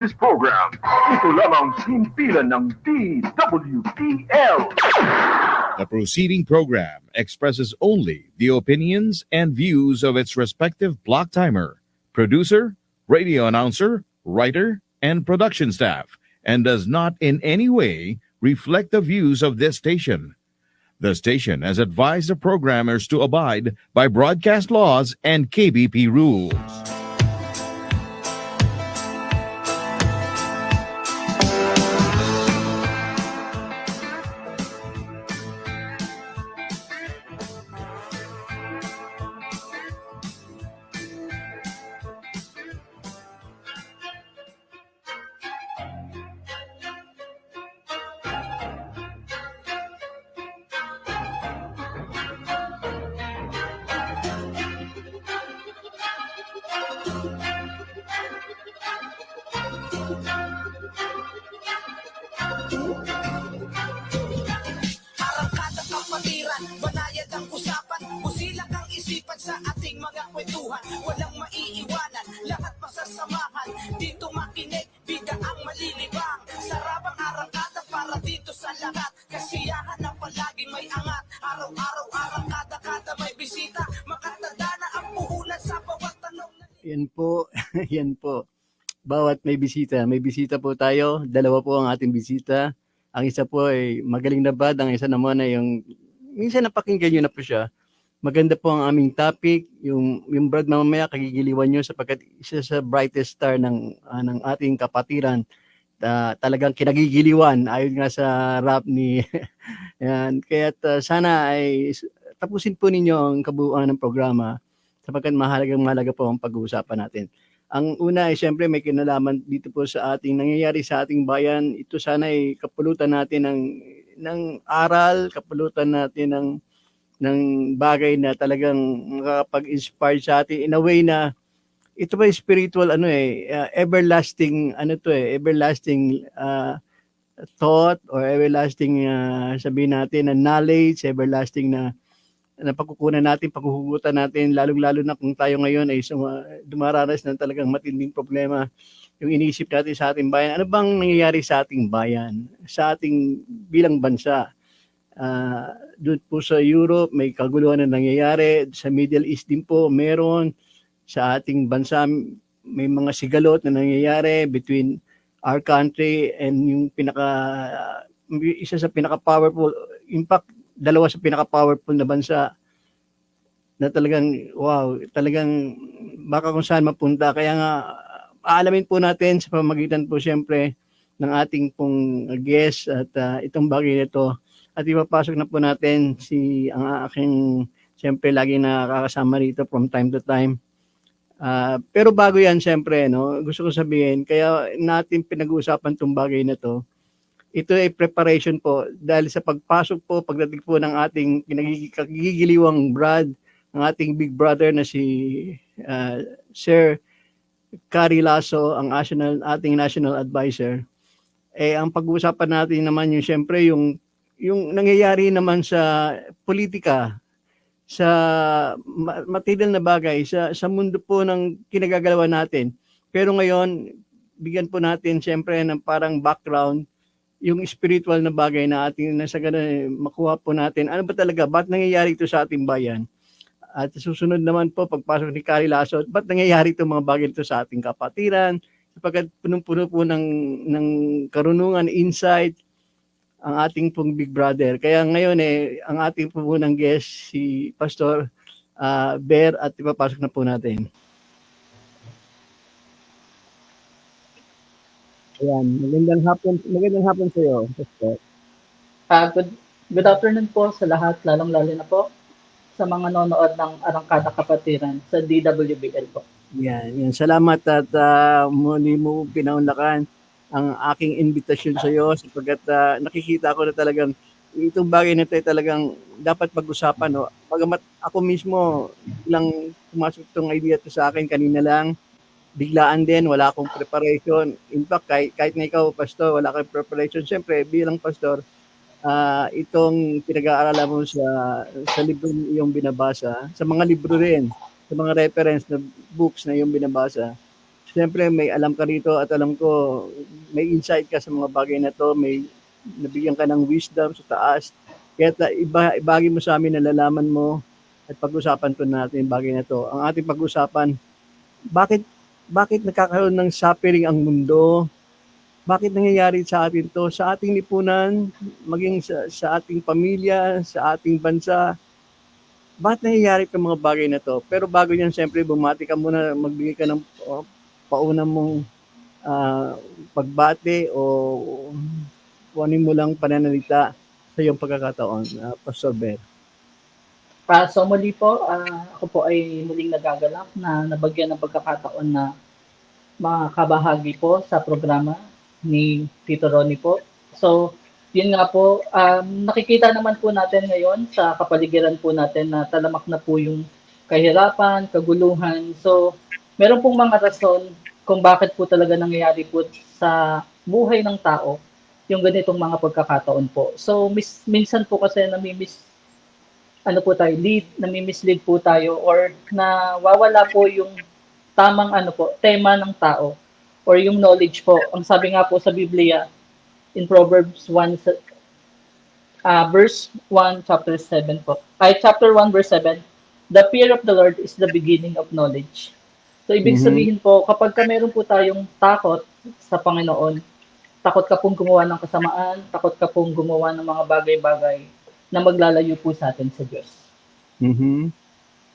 This program, ito lamang himpilan ng DWTL. The proceeding program expresses only the opinions and views of its respective block timer, producer, radio announcer, writer, and production staff, and does not in any way reflect the views of this station. The station has advised the programmers to abide by broadcast laws and KBP rules. Arangkada kapatiran, banayad ang usapan, busilak ang isipan sa ating mga kwentuhan. Walang maiiwanan, lahat masasamahan. Dito makinig, bida ang malilibang. Sarabang arangkada para dito sa lahat. Kasiyahan na palaging may angat. Araw-araw arangkada-kada may bisita. Makatanda na ang puhunan sa bawat tanong na... Yan po, yan po. Bawat may bisita po tayo. Dalawa po ang ating bisita. Ang isa po ay magaling na bad, ang isa naman ay yung, minsan napakinggan nyo na po siya. Maganda po ang aming topic, yung Brad mamaya kagigiliwan nyo sapagkat isa sa brightest star ng ating kapatiran. Talagang kinagigiliwan, ayon nga sa rap ni, yan. Kaya sana ay tapusin po ninyo ang kabuuan ng programa sapagkat mahalaga po ang pag-uusapan natin. Ang una ay siyempre may kinalaman dito po sa ating nangyayari sa ating bayan. Ito sana ay kapulutan natin ng aral, kapulutan natin ng bagay na talagang makakapag-inspire sa atin in a way na ito ba spiritual everlasting everlasting thought or everlasting sabihin natin na knowledge, everlasting na pagkukunan natin, paghuhugutan natin, lalong-lalo na kung tayo ngayon ay dumaranas ng talagang matinding problema yung iniisip natin sa ating bayan. Ano bang nangyayari sa ating bayan, sa ating bilang bansa? Doon po sa Europe, may kaguluhan na nangyayari. Sa Middle East din po, meron. Sa ating bansa, may mga sigalot na nangyayari between our country and yung isa sa pinaka-powerful, in fact, dalawa sa pinaka-powerful na bansa na talagang, wow, talagang baka kung saan mapunta. Kaya nga, aalamin po natin sa pamamagitan po siyempre ng ating pong guest at itong bagay nito. At ipapasok na po natin ang aking, siyempre, lagi nakakasama rito from time to time. Pero bago yan, siyempre, no, gusto ko sabihin, kaya natin pinag-uusapan itong bagay na to. Ito ay preparation po dahil sa pagpasok po, pagdating po ng ating kinagigiliwang Brad, ang ating big brother na si Sir Carrie Lasso, ang ating national advisor. Ang pag-uusapan natin naman yung siyempre yung nangyayari naman sa politika, sa material na bagay, sa mundo po ng kinagagalawan natin. Pero ngayon, bigyan po natin siyempre ng parang background yung spiritual na bagay na ating nasa ganun, makuha po natin. Ano ba talaga? Ba't nangyayari ito sa ating bayan? At susunod naman po, pagpasok ni Carrie Lasso, ba't nangyayari itong mga bagay ito sa ating kapatiran? Sapagkat punong-puno po ng karunungan, insight, ang ating pong big brother. Kaya ngayon ang ating po ng guest, si Pastor Bear, at ipapasok na po natin. Ayan, magandang hapon sa iyo, Pastor. Good afternoon po sa lahat, lalong-lalo na po sa mga nanonood ng Arangkada Kapatiran sa DWBL po. Yan. Salamat at muli mo pinaunlakan ang aking invitation sa iyo sapagkat nakikita ko na talagang itong bagay na ito ay talagang dapat pag-usapan. No? Pagamat ako mismo lang pumasok itong idea ito sa akin kanina lang, biglaan din, wala akong preparation. In fact, kahit na ikaw, Pastor, wala kang preparation. Siyempre, bilang Pastor, itong pinag-aaralan mo sa libro yung binabasa, sa mga libro rin, sa mga reference na books na yung binabasa, Siyempre may alam ka rito at alam ko may insight ka sa mga bagay na to, may nabigyan ka ng wisdom sa taas. Kaya ibagi mo sa amin, nalalaman mo at pag-usapan po natin yung bagay na to. Ang ating pag-usapan, bakit bakit nagkakaroon ng suffering ang mundo? Bakit nangyayari sa atin to? Sa ating lipunan, maging sa ating pamilya, sa ating bansa, bakit nangyayari itong mga bagay na to? Pero bago yan, siyempre, bumati ka muna, magbigay ka ng pauna mong pagbati o kunin mo lang pananalita sa iyong pagkakataon, Pastor Ben. So muli po, ako po ay muling nagagalak na nabagyan ng pagkakataon na makabahagi po sa programa ni Tito Ronnie po. So, yun nga po, nakikita naman po natin ngayon sa kapaligiran po natin na talamak na po yung kahirapan, kaguluhan. So, meron pong mga rason kung bakit po talaga nangyayari po sa buhay ng tao yung ganitong mga pagkakataon po. So, minsan po kasi nami-mislead po tayo or nawawala po yung tamang tema ng tao or yung knowledge po. Ang sabi nga po sa Biblia in Proverbs 1 verse 1 chapter 7 po. Chapter 1 verse 7, the fear of the Lord is the beginning of knowledge. So ibig sabihin po, kapag meron po tayong takot sa Panginoon, takot ka pong gumawa ng kasamaan, takot ka pong gumawa ng mga bagay-bagay na maglalayo po sa atin sa Diyos.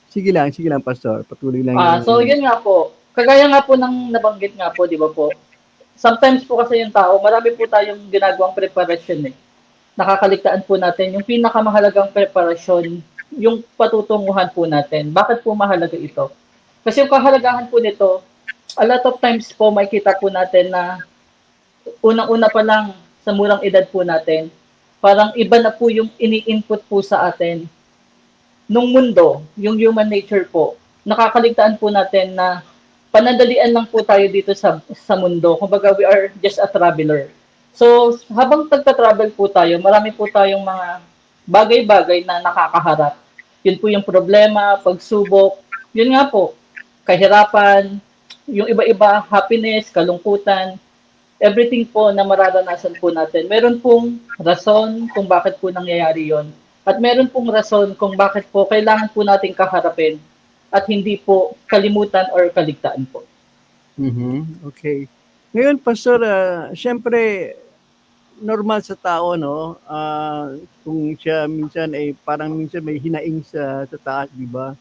Sige lang, Pastor. Patuloy lang. So, yun nga po. Kagaya nga po ng nabanggit nga po, di ba po? Sometimes po kasi yung tao, marami po tayong ginagawang preparasyon eh. Nakakaligtaan po natin yung pinakamahalagang preparasyon, yung patutunguhan po natin. Bakit po mahalaga ito? Kasi yung kahalagahan po nito, a lot of times po makikita po natin na unang-una pa lang sa murang edad po natin, parang iba na po yung ini-input po sa atin nung mundo, yung human nature po. Nakakaligtaan po natin na panandalian lang po tayo dito sa mundo. Kumbaga, we are just a traveler. So, habang tagta-travel po tayo, marami po tayong mga bagay-bagay na nakakaharap. Yun po yung problema, pagsubok. Yun nga po, kahirapan, yung iba-iba, happiness, kalungkutan, everything po na mararanasan po natin. Meron pong rason kung bakit po nangyayari yon. At meron pong rason kung bakit po kailangan po natin kaharapin at hindi po kalimutan or kaligtaan po. Okay. Ngayon, Pastor, syempre, normal sa tao, no? Kung siya minsan parang minsan may hinaing sa taas, di ba?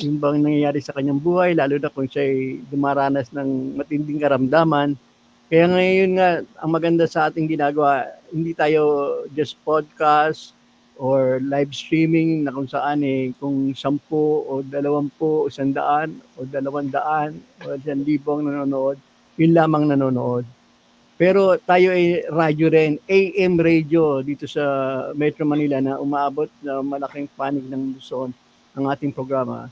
Yung bang nangyayari sa kanyang buhay, lalo na kung siya ay dumaranas ng matinding karamdaman. Kaya ngayon nga, ang maganda sa ating ginagawa, hindi tayo just podcast or live streaming na kung saan kung 10 o 20 o 100 o 200 o 1,000 ang nanonood, yun lamang nanonood. Pero tayo ay radyo rin, AM radio dito sa Metro Manila na umaabot na malaking panig ng Luzon ang ating programa.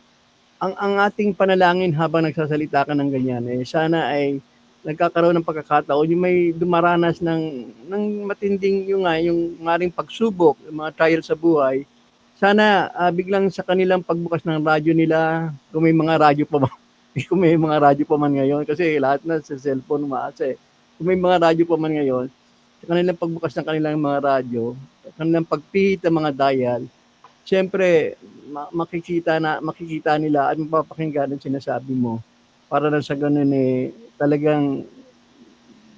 Ang ating panalangin habang nagsasalita ka ng ganyan, sana ay nagkakaroon ng pagkakataon yung may dumaranas ng matinding yung maring pagsubok, yung mga trial sa buhay. Sana biglang sa kanilang pagbukas ng radyo nila, kung may mga radyo pa man ngayon, kasi lahat na sa cellphone umaasa eh. Kung may mga radyo pa man ngayon, sa kanilang pagbukas ng kanilang mga radyo, sa kanilang pagpihit ng mga dial, siyempre makikita nila at mapapakinggan ang sinasabi mo. Para na sa ganun talagang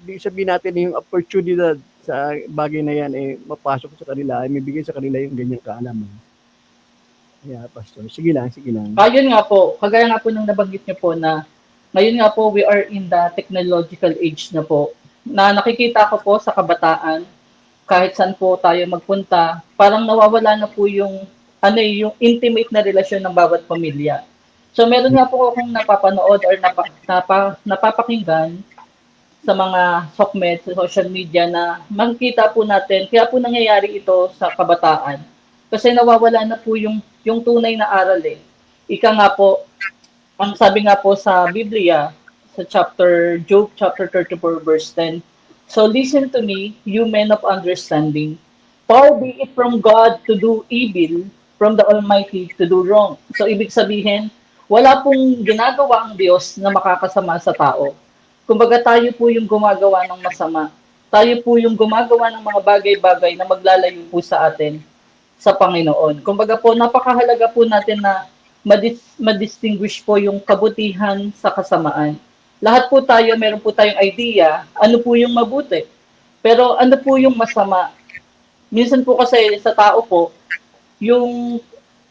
di sabihin natin yung opportunity sa bagay na yan mapasok sa kanila, may bigay sa kanila yung ganyang kaalaman. Yeah, Pastor. Sige lang. Yun nga po, kagaya nga po nung nabanggit niyo po na ngayon nga po we are in the technological age na po. Na nakikita ko po sa kabataan, kahit saan po tayo magpunta, parang nawawala na po yung intimate na relasyon ng bawat pamilya. So, meron nga po akong napapanood or napapakinggan sa mga sokmed, sa social media na makikita po natin, kaya po nangyayari ito sa kabataan. Kasi nawawala na po yung tunay na aral eh. Ika nga po, ang sabi nga po sa Biblia, sa Job chapter 34 verse 10, so listen to me, you men of understanding. Far be it from God to do evil, from the Almighty to do wrong. So, ibig sabihin, wala pong ginagawa ang Diyos na makakasama sa tao. Kumbaga tayo po yung gumagawa ng masama. Tayo po yung gumagawa ng mga bagay-bagay na maglalayo po sa atin sa Panginoon. Kumbaga po, napakahalaga po natin na madistinguish po yung kabutihan sa kasamaan. Lahat po tayo, meron po tayong idea, ano po yung mabuti. Pero ano po yung masama. Minsan po kasi sa tao po, yung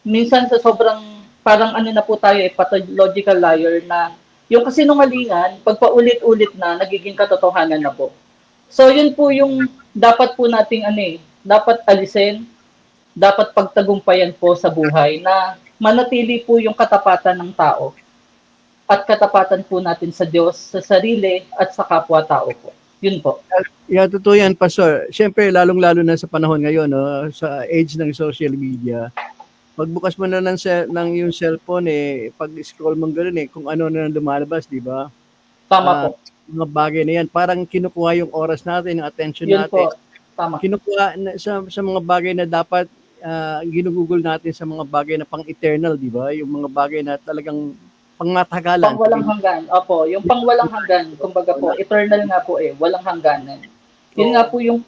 minsan sa sobrang parang ano na po tayo, pathological liar na yung kasinungalingan, pag paulit-ulit na, nagiging katotohanan na po. So yun po yung dapat po nating dapat alisin, dapat pagtagumpayan po sa buhay na manatili po yung katapatan ng tao at katapatan po natin sa Diyos, sa sarili at sa kapwa-tao po. Yun po. Yeah, totoo yan, Pastor. Siyempre, lalong-lalo na sa panahon ngayon, no, sa age ng social media, magbukas mo na ng yung cellphone, pag-scroll mo gano'n, kung ano na lumalabas, di ba? Tama po. Mga bagay na yan, parang kinukuha yung oras natin, yung attention Yun natin. po. Tama. Kinukuha sa mga bagay na dapat ginugugol natin sa mga bagay na pang-eternal, di ba? Yung mga bagay na talagang pangmatagalan. Pang-walang hanggan. Opo, yung pang-walang hanggan, kumbaga po, eternal nga po walang hangganan. Yun nga po yun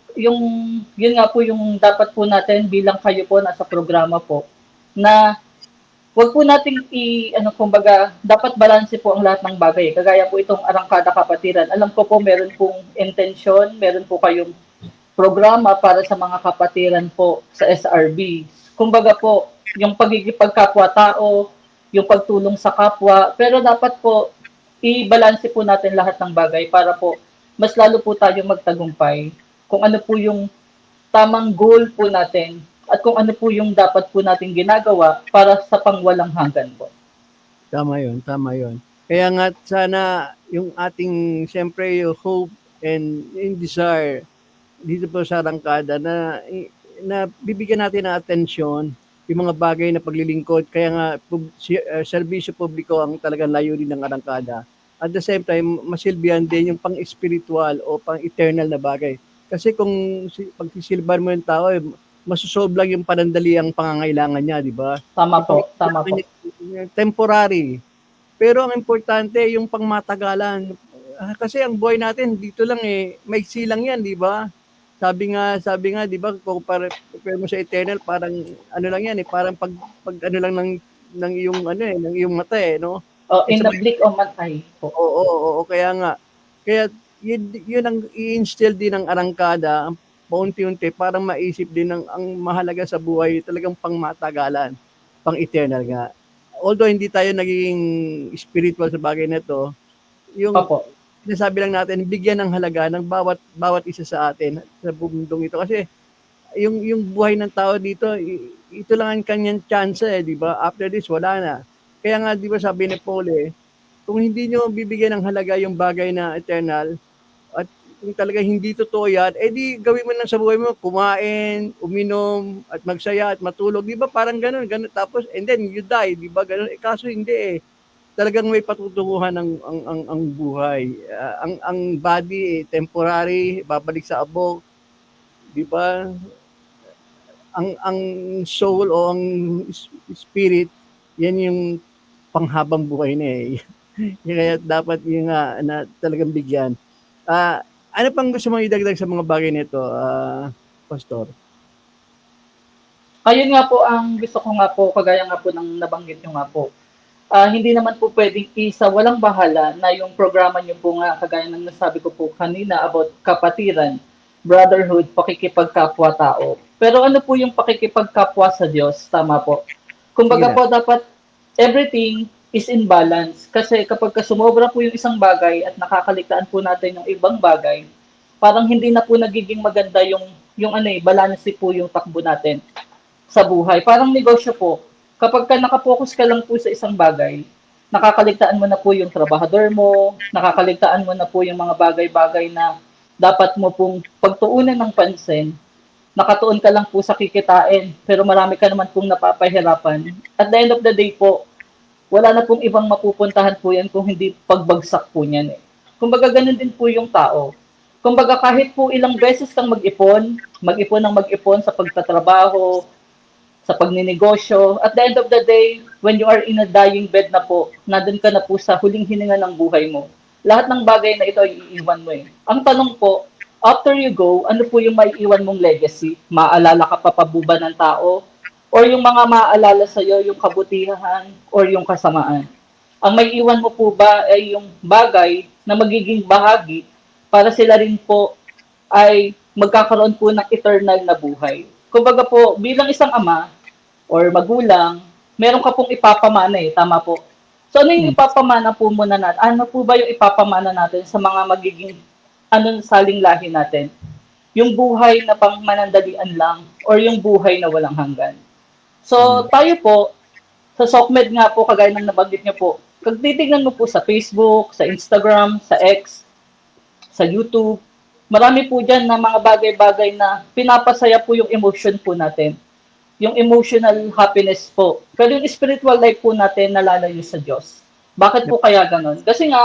nga po yung dapat po natin bilang kayo po nasa programa po na wag po nating kumbaga, dapat balanse po ang lahat ng bagay. Kagaya po itong Arangkada Kapatiran. Alam ko po meron pong intensyon, meron po kayong programa para sa mga kapatiran po sa SRB. Kumbaga po, yung pagkikipagkapwa-tao, yung pagtulong sa kapwa, pero dapat po i-balanse po natin lahat ng bagay para po mas lalo po tayo magtagumpay kung ano po yung tamang goal po natin at kung ano po yung dapat po natin ginagawa para sa pangwalang hanggan po. Tama yun, tama yun. Kaya nga sana yung ating, siyempre, yung hope and yung desire dito po sa Arangkada na bibigyan natin ng atensyon yung mga bagay na paglilingkod. Kaya nga, serbisyo publiko ang talagang layunin ng Arangkada. At the same time, masilbihan din yung pang-spiritual o pang-eternal na bagay. Kasi kung pagsisilban mo yung tao, masusolve lang yung panandaliang pangangailangan niya, di ba? Tama po, tama po. Temporary. Pero ang importante, yung pangmatagalan. Kasi ang buhay natin, dito lang maiksi lang yan, di ba? Sabi nga, di ba, kung compare mo sa eternal, parang ano lang yan, parang pag ano lang ng iyong ng iyong mata no? In the blink of an eye po. Oo, kaya nga. Kaya yun ang i-instill din ng Arangkada, paunti-unti, parang maisip din ang mahalaga sa buhay, talagang pangmatagalan, pang-eternal nga. Although hindi tayo naging spiritual sa bagay na to, yung sinasabi lang natin, bigyan ng halaga ng bawat isa sa atin sa bundong ito. Kasi yung buhay ng tao dito, ito lang ang kanyang chance, di ba? After this, wala na. Kaya nga, di ba sabi ni Paul, kung hindi nyo bibigyan ng halaga yung bagay na eternal, at kung talaga hindi totoo yan, di gawin mo lang sa buhay mo, kumain, uminom, at magsaya, at matulog. Di ba parang ganun. Tapos, and then you die, di ba ganun? Kaso hindi talagang may patutunguhan ang buhay. Ang body, temporary, babalik sa abog. Di ba? Ang soul o ang spirit, yan yung panghabang buhay na Kaya dapat yung na talagang bigyan. Ano pang gusto mong idagdag sa mga bagay nito, Pastor? Ayun nga po ang gusto ko nga po, kagaya nga po ng nabanggit nyo nga po. Hindi naman po pwedeng walang bahala na yung programa nyo po nga, kagaya ng nasabi ko po kanina about kapatiran, brotherhood, pakikipagkapwa-tao. Pero ano po yung pakikipagkapwa sa Diyos? Tama po. Kumbaga po dapat everything is in balance. Kasi kapag sumobra po yung isang bagay at nakakaligtaan po natin yung ibang bagay, parang hindi na po nagiging maganda yung balance po yung takbo natin sa buhay. Parang negosyo po. Kapag nakapokus ka lang po sa isang bagay, nakakaligtaan mo na po yung trabahador mo, nakakaligtaan mo na po yung mga bagay-bagay na dapat mo pong pagtuunan ng pansin, nakatuon ka lang po sa kikitain, pero marami ka naman pong napapahirapan. At the end of the day po, wala na pong ibang mapupuntahan po yan kung hindi pagbagsak po niyan. Kumbaga ganun din po yung tao. Kumbaga kahit po ilang beses kang mag-ipon ng mag-ipon sa pagtatrabaho, sa pagninegosyo. At the end of the day, when you are in a dying bed na po, nandun ka na po sa huling hininga ng buhay mo. Lahat ng bagay na ito ay iiwan mo eh. Ang tanong po, after you go, ano po yung maiiwan mong legacy? Maaalala ka pa ba ng tao? Or yung mga maaalala sa'yo, yung kabutihan or yung kasamaan? Ang may iwan mo po ba ay yung bagay na magiging bahagi para sila rin po ay magkakaroon po ng eternal na buhay. Kumbaga po, bilang isang ama or magulang, meron ka pong ipapamana eh, tama po. So ano yung ipapamana po muna natin? Ano po ba yung ipapamana natin sa mga magiging saling lahi natin? Yung buhay na pang manandalian lang or yung buhay na walang hanggan? So tayo po, sa SOCMED nga po, kagaya ng nabanggit niyo po, kung titignan mo po sa Facebook, sa Instagram, sa X, sa YouTube, marami po dyan na mga bagay-bagay na pinapasaya po yung emotion po natin. Yung emotional happiness po. Pero yung spiritual life po natin nalalayo sa Diyos. Bakit po kaya ganon? Kasi nga,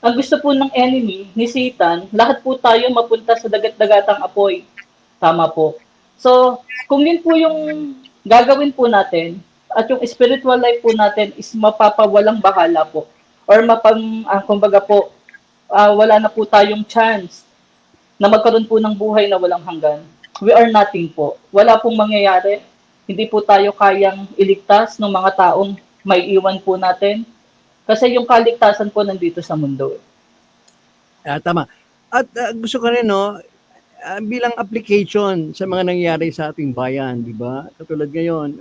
ang gusto po ng enemy, ni Satan, lahat po tayo mapunta sa dagat-dagatang apoy. Tama po. So, kung yun po yung gagawin po natin, at yung spiritual life po natin is mapapawalang bahala po. Or kumbaga po, wala na po tayong chance na magkaroon po ng buhay na walang hanggan. We are nothing po. Wala pong mangyayari. Hindi po tayo kayang iligtas ng mga taong may iwan po natin. Kasi yung kaligtasan po nandito sa mundo. Tama. At gusto ko rin, no, bilang application sa mga nangyayari sa ating bayan, di ba? Katulad ngayon,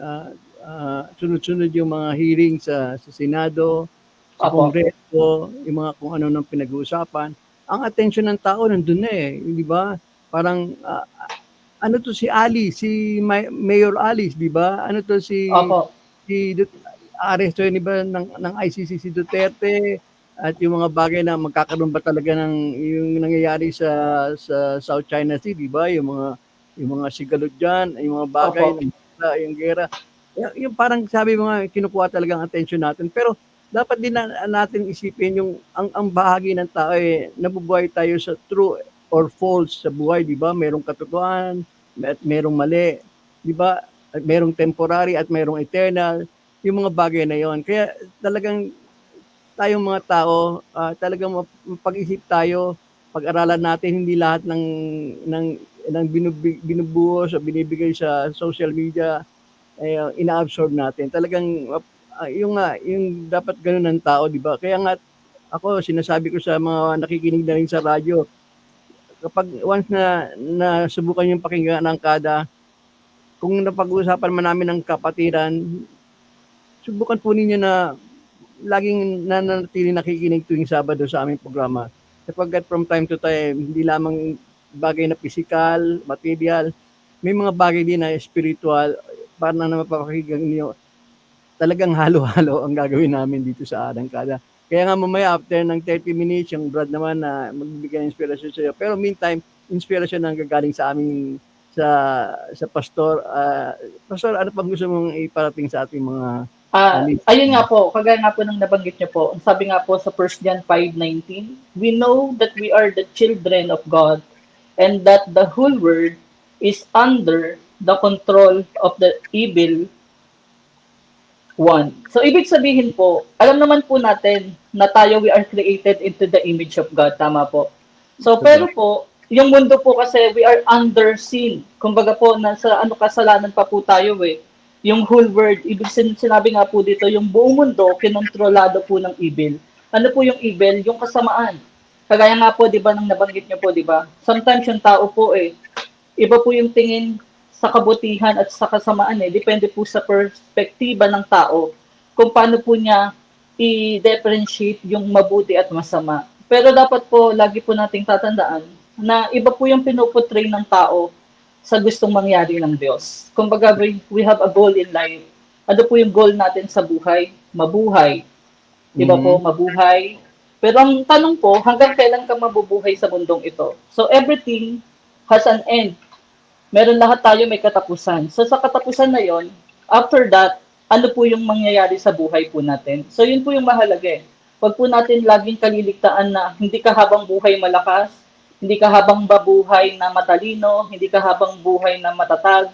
sunod-sunod yung mga hearing sa Senado, sa Apo. Kongreso, yung mga kung ano nang pinag-uusapan. Ang attention ng tao nandun na eh, di ba? Parang, ano to si Alice, si Mayor Alice, di ba? Ano to si aresto ni ba ng ICC si Duterte at yung mga bagay na magkakaroon ba talaga ng yung nangyayari sa South China Sea, di ba? Yung mga sigalot diyan, yung mga bagay yung gera. Yung parang sabi mga kinukuha talaga ang attention natin. Pero dapat din natin isipin yung ang bahagi ng tao eh, nabubuhay tayo sa true or false sa buhay, di ba? Merong katotohanan, at merong mali, di ba? At merong temporary at merong eternal, yung mga bagay na yon. Kaya talagang tayong mga tao, talagang pag-isip tayo, pag-aralan natin hindi lahat ng binubuhos o binibigay sa social media ina-absorb natin. Talagang yung dapat ganoon ng tao, di ba? Kaya nga ako sinasabi ko sa mga nakikinig na rin sa radyo, kapag once na nasubukan yung pakinggan ng kada, kung napag-uusapan man namin ng kapatiran, subukan po ninyo na laging nanatili nakikinig tuwing Sabado sa aming programa. Sapagkat from time to time, hindi lamang bagay na physical, material, may mga bagay din na spiritual, para na mapapakinggan niyo. Talagang halo-halo ang gagawin namin dito sa Arangkada. Kaya nga mamaya after ng 30 minutes, yung Brad naman na magbibigay ng inspiration sa iyo. Pero meantime, inspiration ang gagaling sa aming sa pastor. Pastor, ano pang gusto mong iparating sa ating mga ayun nga po, kagaya nga po ng nabanggit niyo po, ang sabi nga po sa 1 John 5:19, we know that we are the children of God and that the whole world is under the control of the evil one. So, ibig sabihin po, alam naman po natin na tayo, we are created into the image of God. Tama po. So, pero po, yung mundo po kasi, we are under sin. Kumbaga po, nasa kasalanan pa po tayo eh. Yung whole world, ibig sinabi nga po dito, yung buong mundo, kinontrolado po ng evil. Ano po yung evil? Yung kasamaan. Kagaya nga po, di ba, nang nabanggit niyo po, di ba? Sometimes yung tao po eh, iba po yung tingin sa kabutihan at sa kasamaan eh. Depende po sa perspektiba ng tao kung paano po niya i-differentiate yung mabuti at masama. Pero dapat po, lagi po nating tatandaan na iba po yung pinuportray ng tao sa gustong mangyari ng Diyos. Kumbaga, we have a goal in life. Ano po yung goal natin sa buhay? Mabuhay. Diba po, mabuhay. Pero ang tanong po, hanggang kailan ka mabubuhay sa mundong ito? So everything has an end. Meron lahat tayo may katapusan. So sa katapusan na yon, after that, ano po yung mangyayari sa buhay po natin? So yun po yung mahalaga eh. Huwag po natin laging kaliligtaan na hindi ka habang buhay malakas, hindi ka habang babuhay na matalino, hindi ka habang buhay na matatag,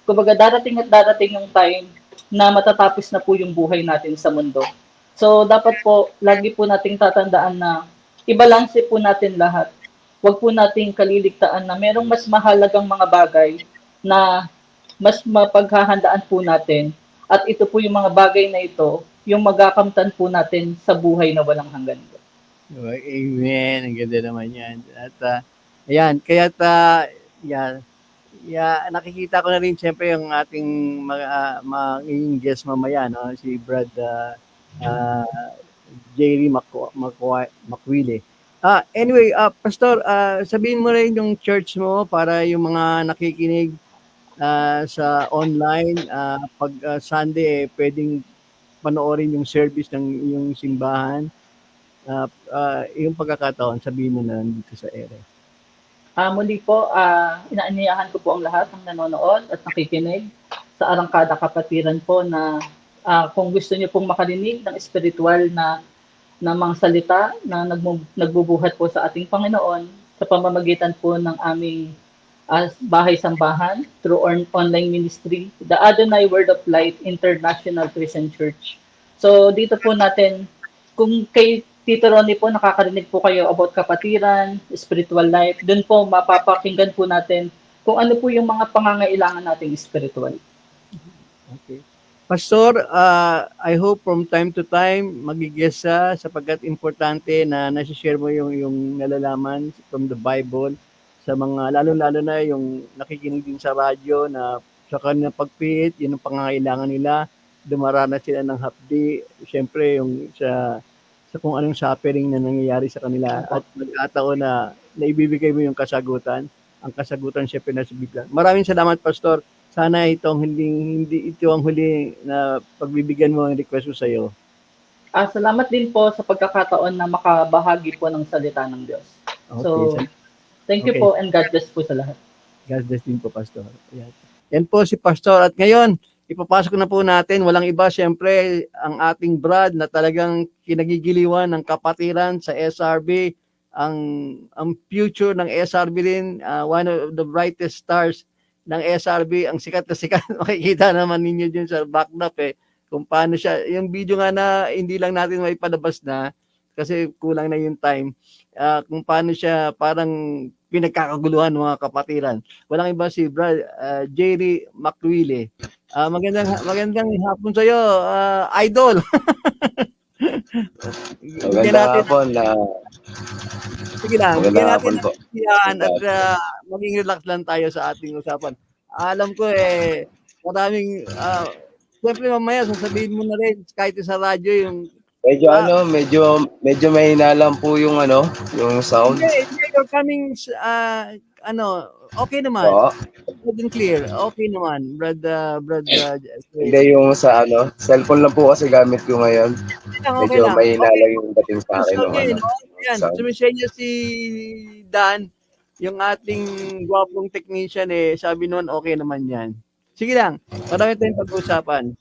Kumbaga darating at darating yung time na matatapos na po yung buhay natin sa mundo. So dapat po lagi po nating tatandaan na ibalanse po natin lahat. Huwag po nating kaliligtaan na merong mas mahalagang mga bagay na mas mapaghahandaan po natin. At ito po yung mga bagay na ito, yung magakamtan po natin sa buhay na walang hanggan. Amen. Ang ganda naman yan. At ayan, kaya yan, nakikita ko na rin siyempre yung ating magiging guest mamaya, no? Si Brad Jerry Macwile. Anyway, Pastor, sabihin mo rin yung church mo para yung mga nakikinig sa online, pag Sunday, pwedeng panoorin yung service ng yung simbahan. Yung pagkakataon, sabihin mo na dito sa ere. Muli po, inaanyayahan ko po ang lahat ng nanonood at nakikinig sa Arangkada Kapatiran po na kung gusto niyo pong makarinig ng espiritual na mga salita na nagbubuhat po sa ating Panginoon sa pamamagitan po ng aming bahay-sambahan through online ministry, the Adonai Word of Light International Christian Church. So dito po natin, kung kay Tito Ronnie po, nakakarinig po kayo about kapatiran, spiritual life. Doon po, mapapakinggan po natin kung ano po yung mga pangangailangan nating spiritual. Okay. Pastor, I hope from time to time, magigess sapagkat importante na nasi-share mo yung nalalaman from the Bible sa mga, lalo-lalo na yung nakikinig din sa radyo na sa kanilang pagpiit, yun ang pangangailangan nila, dumaranas sila ng hapdi, siyempre yung sa kung anong suffering na nangyayari sa kanila at nagkataon na naibibigay mo yung kasagutan. Ang kasagutan syempre nasa Biblia. Maraming salamat, Pastor. Sana hindi ito ang huli na pagbibigyan mo ang request ko sa iyo. Salamat din po sa pagkakataon na makabahagi po ng salita ng Diyos. Okay, so, thank you po and God bless po sa lahat. God bless din po, Pastor. Yan po si Pastor. At ngayon, ipapasok na po natin, walang iba, siyempre, ang ating Brad na talagang kinagigiliwan ng kapatiran sa SRB. Ang future ng SRB din, one of the brightest stars ng SRB, ang sikat na sikat. Makikita naman ninyo dyan sa backdrop kung paano siya. Yung video nga na hindi lang natin may palabas na, kasi kulang na yung time, kung paano siya parang pinagkakaguluhan mga kapatiran. Walang iba si Brad Jerry Macwile. Magandang hapon sa iyo, idol. Magandang hapon na. Sige lang, Magandang natin hapon po. Yan, at maging relax lang tayo sa ating usapan. Alam ko maraming siyempre mamaya sasabihin mo na rin kahit sa radyo yung medyo mahina lang po yung yung sound. Hindi, you're coming okay naman. Good and clear. Okay naman, Brad. Hindi yung sa cellphone lang po kasi gamit ko ngayon. Medyo mahina lang yung dating sa akin. Yan, sumisenya si Dan, yung ating gwapong technician sabi noon okay naman yan. Sige lang, marami tayong pag-uusapan.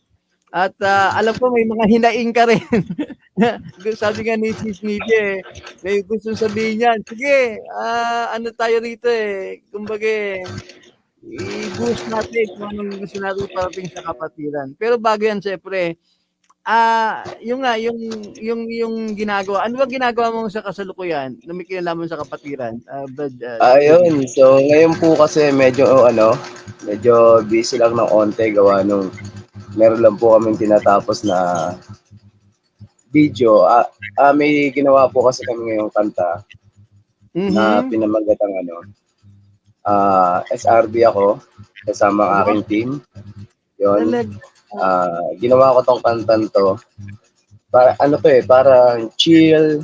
At alam ko may mga hinaing ka rin. Sabi nga ni Sis Nidia may gusto sabihin yan. Sige, ano tayo rito kumbaga i-boost natin kung anong gusto natin parating sa kapatiran. Pero bago yan, siyempre, yung ginagawa. Ano ba ginagawa mo sa kasalukuyan na may kinalaman sa kapatiran? Ayun, so ngayon po kasi medyo busy lang ng onte gawa nung meron lang po kaming tinatapos na video. May ginawa po kasi kami ngayong kanta na pinamagatang SRB ako kasama ang aking team. Yun. Ginawa ko tong kantan to. Para parang chill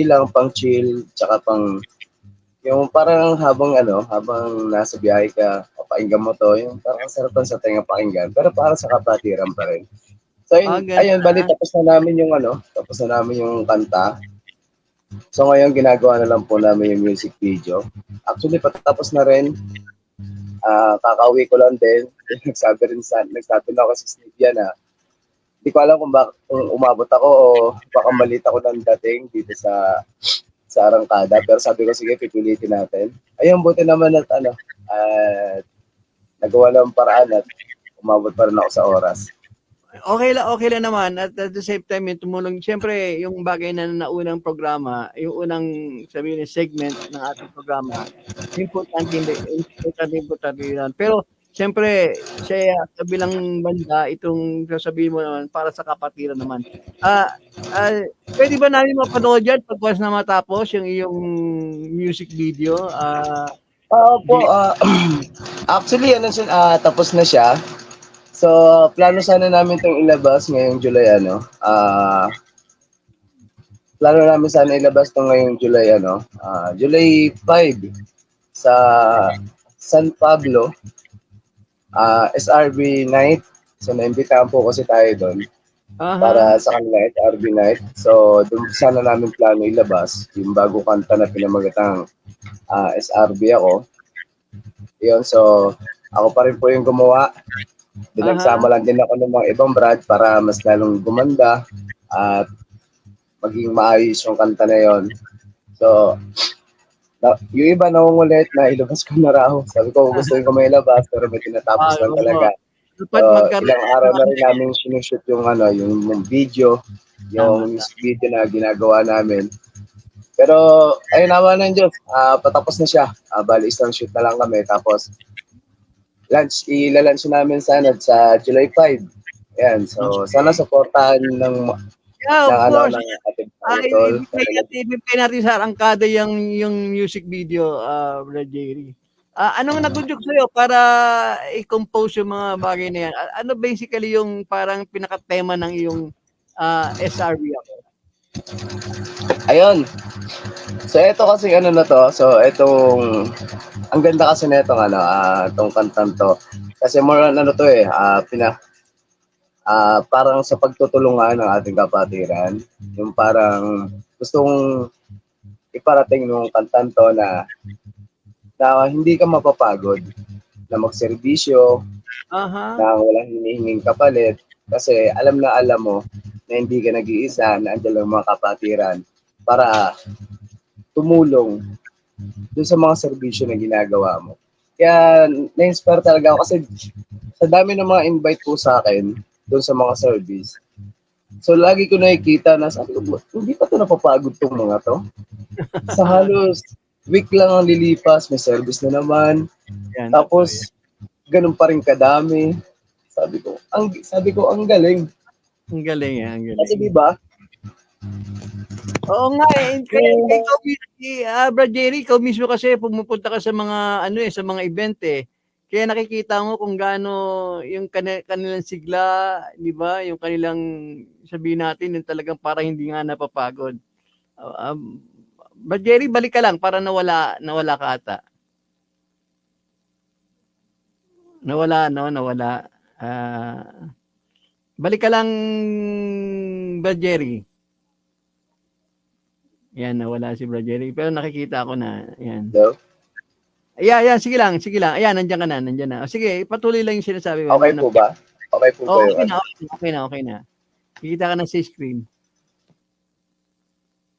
lang, pang chill, tsaka pang yung parang habang nasa biyahe ka, pakinggan mo to, yung parang sarapan sa tenga pakinggan, pero para sa kapatiran pa rin. So ayun, bali tapos na namin yung kanta. So ngayon ginagawa na lang po namin yung music video. Actually patapos na rin. Kakauwi ko lang din. Nagsabi na ako sa Stevia na hindi ko alam kung umabot ako o baka malit ako ng dating dito sa Arangkada, pero sabi ko sige pipilitin natin. Ayun, buti naman at nagawa ng paraan at umabot pa rin ako sa oras. Okay lang naman. At the same time, yung tumulong. Siyempre, yung bagay na naunang programa, yung unang sabihin segment ng ating programa, importante yun. Pero, siyempre, sa kabilang banda, itong sasabihin mo naman, para sa kapatiran naman. Pwede ba namin mapanood yan pag once na matapos yung iyong music video? Po, actually, tapos na siya. So, plano sana namin itong ilabas ngayong July, plano namin sana ilabas itong ngayong July, July 5 sa San Pablo, SRB night. So, naimbitahan po kasi tayo doon para sa kanila SRB night. So, doon sana namin plano ilabas yung bago kanta na pinamagatang SRB ako. Yun, so, ako pa rin po yung gumawa. Dinagsama lang din ako ng mga ibang brad para mas lalong gumanda at maging maayos yung kanta na yon. So, yung iba nangungulit na ilabas ko na raw. Sabi ko, gusto ko may ilabas pero may tinatapos lang talaga. So, ilang araw na rin namin sinushoot yung video, yung music video na ginagawa namin. Pero, ayun naman ng Diyos, patapos na siya. Bali, isang shoot na lang kami. Tapos, ilalunch namin sana sa July 5. Ayan, so sana supportahan ng ating idol. Ibigay natin sa arangkada yung music video, Brad Jerry. Anong nagudyok sa'yo para i-compose yung mga bagay na yan? Ano basically yung parang pinaka-tema ng iyong SRB ako? Ayun. So ito kasi na to. So itong ang ganda kasi nito itong kantang to. Kasi more on to parang sa pagtutulungan ng ating kapatiran, yung parang gustong iparating nung kantang to na hindi ka mapapagod na magserbisyo, na walang hinihinging kapalit kasi alam mo na hindi ka nag-iisa, na andyan lang mga kapatiran para tumulong dun sa mga serbisyo na ginagawa mo. Kaya na-inspire talaga ako kasi sa dami ng mga invite po sa akin dun sa mga service. So lagi ko nakikita na sabi ko, hindi pa ito napapagod tong mga to. Sa halos week lang ang lilipas, may service na naman. Tapos ganun pa rin kadami. Sabi ko, ang galing. Ang galing, ang galing. Kasi diba? Oo nga Brad Jerry, ikaw mismo kasi pumupunta ka sa mga sa mga event Kaya nakikita mo kung gaano yung kanilang sigla, di ba? Yung kanilang sabihin natin yung talagang parang hindi nga napapagod. Brad Jerry, balik ka lang para nawala ka ata. Nawala. Balik ka lang, Brad Jerry. Yan, nawala si Brad Jerry. Pero nakikita ko na. Yan. Hello? Ayan, sige lang. Ayan, nandiyan na. Sige, patuloy lang yung sinasabi mo. Okay po ba? Okay po ba yun? Okay na. Kikita ka na sa screen.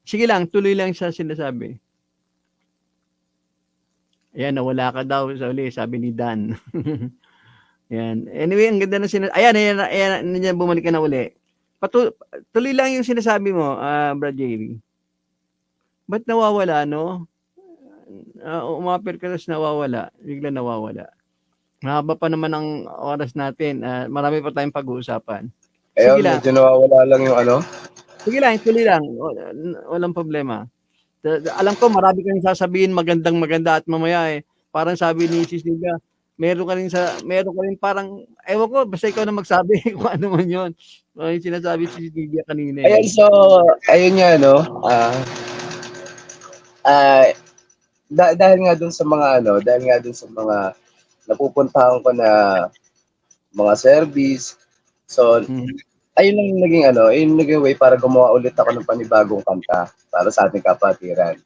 Sige lang, tuloy lang sa sinasabi. Ayan, nawala ka daw sa uli, sabi ni Dan. Ayan. Anyway, ang ganda na sinasabi. Ayan, nandiyan, bumalik ka na uli. Tuloy lang yung sinasabi mo, Brad Jerry. Ba't nawawala, no? Umapir ka tapos nawawala. Bigla nawawala. Mahaba pa naman ang oras natin. Marami pa tayong pag-uusapan. Sige lang. Medyo nawawala lang yung Sige lang, tuloy lang. Walang problema. Alam ko, marami kang sasabihin maganda at mamaya parang sabi ni Sis Silvia, meron ka rin parang, ewan ko, basta ikaw na magsabi kung ano man yun. Yung sinasabi si Sis Silvia kanina. Ayun, so, ayun nga, dahil nga dun sa mga napupuntahan ko na mga service. So, ayun ang naging way para gumawa ulit ako ng panibagong kanta para sa ating kapatiran.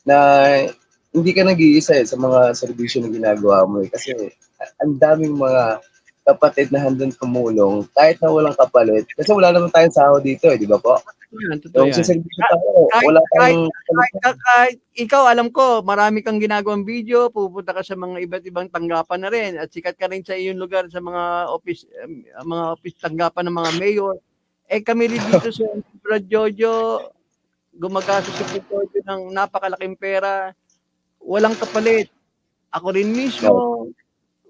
Na hindi ka nag-iisa sa mga servisyo na ginagawa mo kasi ang daming mga kapatid na handang tumulong kahit na walang kapalit. Kasi wala naman tayong sahod dito di ba po? Yan, totoo Yung yan. siservisyo tayo, wala tayong Kahit ikaw, alam ko, marami kang ginagawang video, pupunta ka sa mga iba't ibang tanggapan na rin at sikat ka rin sa iyong lugar sa mga office tanggapan ng mga mayor. Kami rin dito sa Brad Jojo, gumagastos sa Jojo ng napakalaking pera, walang kapalit. Ako rin mismo,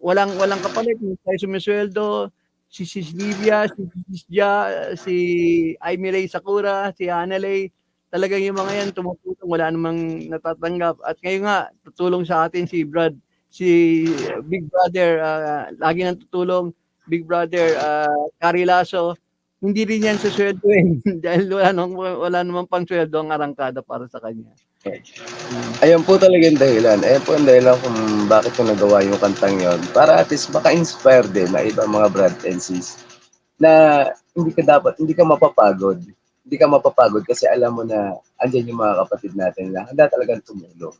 walang kapalit, hindi tayo sumisweldo. Si Livia, si Gisja, si Amy Ray Sakura, si Hanalay, talagang yung mga yan tumutulong, wala namang natatanggap. At ngayon nga, tutulong sa atin si Brad, si Big Brother, lagi nang tutulong, Big Brother, Cari Lasso, hindi rin yan susweldoin dahil wala namang pang sweldo ang arangkada para sa kanya. Ayun po talaga yung dahilan. Ayun po ang dahilan kung bakit ko nagawa yung kantang yon. Para at least maka-inspire din na ibang mga brad and sis na hindi ka mapapagod. Hindi ka mapapagod kasi alam mo na andyan yung mga kapatid natin na handa talagang tumulong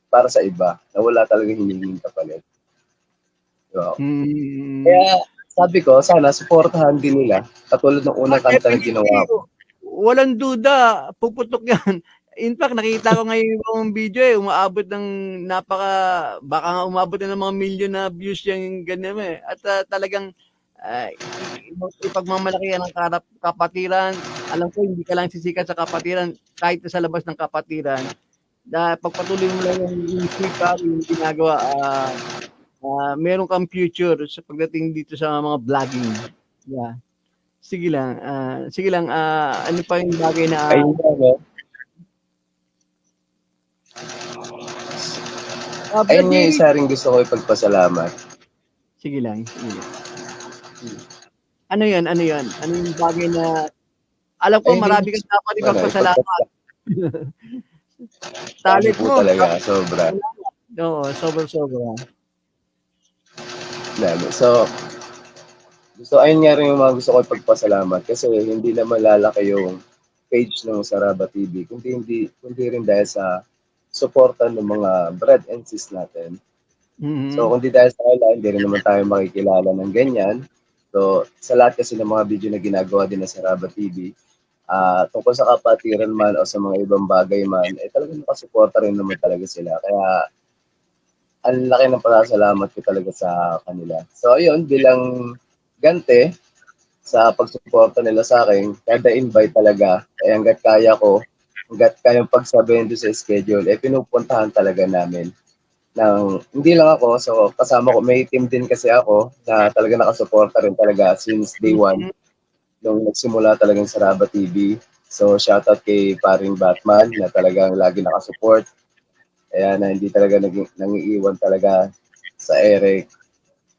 para sa iba na wala talagang hinihinging kapalit. Wow. Kaya sabi ko, sana supportahan din nila katulad ng unang kanta na ginawa ko. Walang duda, puputok yan. In fact, nakita ko ngayon yung video umaabot ng baka nga umabot na ng mga milyon na views yung ganyan At talagang ipagmamalaki yan ng kapatiran. Alam ko, hindi ka lang sisikat sa kapatiran, kahit sa labas ng kapatiran. Pagpatuloy mo lang yung sika, yung ginagawa, meron kang future sa pagdating dito sa mga vlogging. Yeah. Sige lang, ano pa yung bagay na... Ayun yung isa rin gusto ko ipagpasalamat. Sige lang. Ano yan? Ano yung bagay na... Alam ko, marami kang dapat ipagpasalamat. Talent mo. Talaga, sobra. Oo, sobra. So, ayun nga rin yung mga gusto ko ipagpasalamat kasi hindi naman lalaki yung page ng Saraba TV, kundi rin dahil sa suporta ng mga brad and sis natin. Mm-hmm. So, kundi dahil sa kanila, hindi rin naman tayo makikilala ng ganyan. So, sa lahat kasi ng mga video na ginagawa din ng Saraba TV, tungkol sa kapatiran man o sa mga ibang bagay man, talagang nakasuporta rin naman talaga sila. Kaya, ang laki ng pasasalamat ko talaga sa kanila. So, ayun, bilang gante sa pagsuporta nila sa akin, kada invite talaga, hanggat kaya ko, hanggat kayang pagsabihin doon sa schedule, pinupuntahan talaga namin. Hindi lang ako, so kasama ko, may team din kasi ako na talaga nakasuporta rin talaga since day one, nung nagsimula talagang Saraba TV. So, shoutout kay paring Batman na talagang lagi nakasupport. Kaya na hindi talaga nangiiwan talaga sa Eric.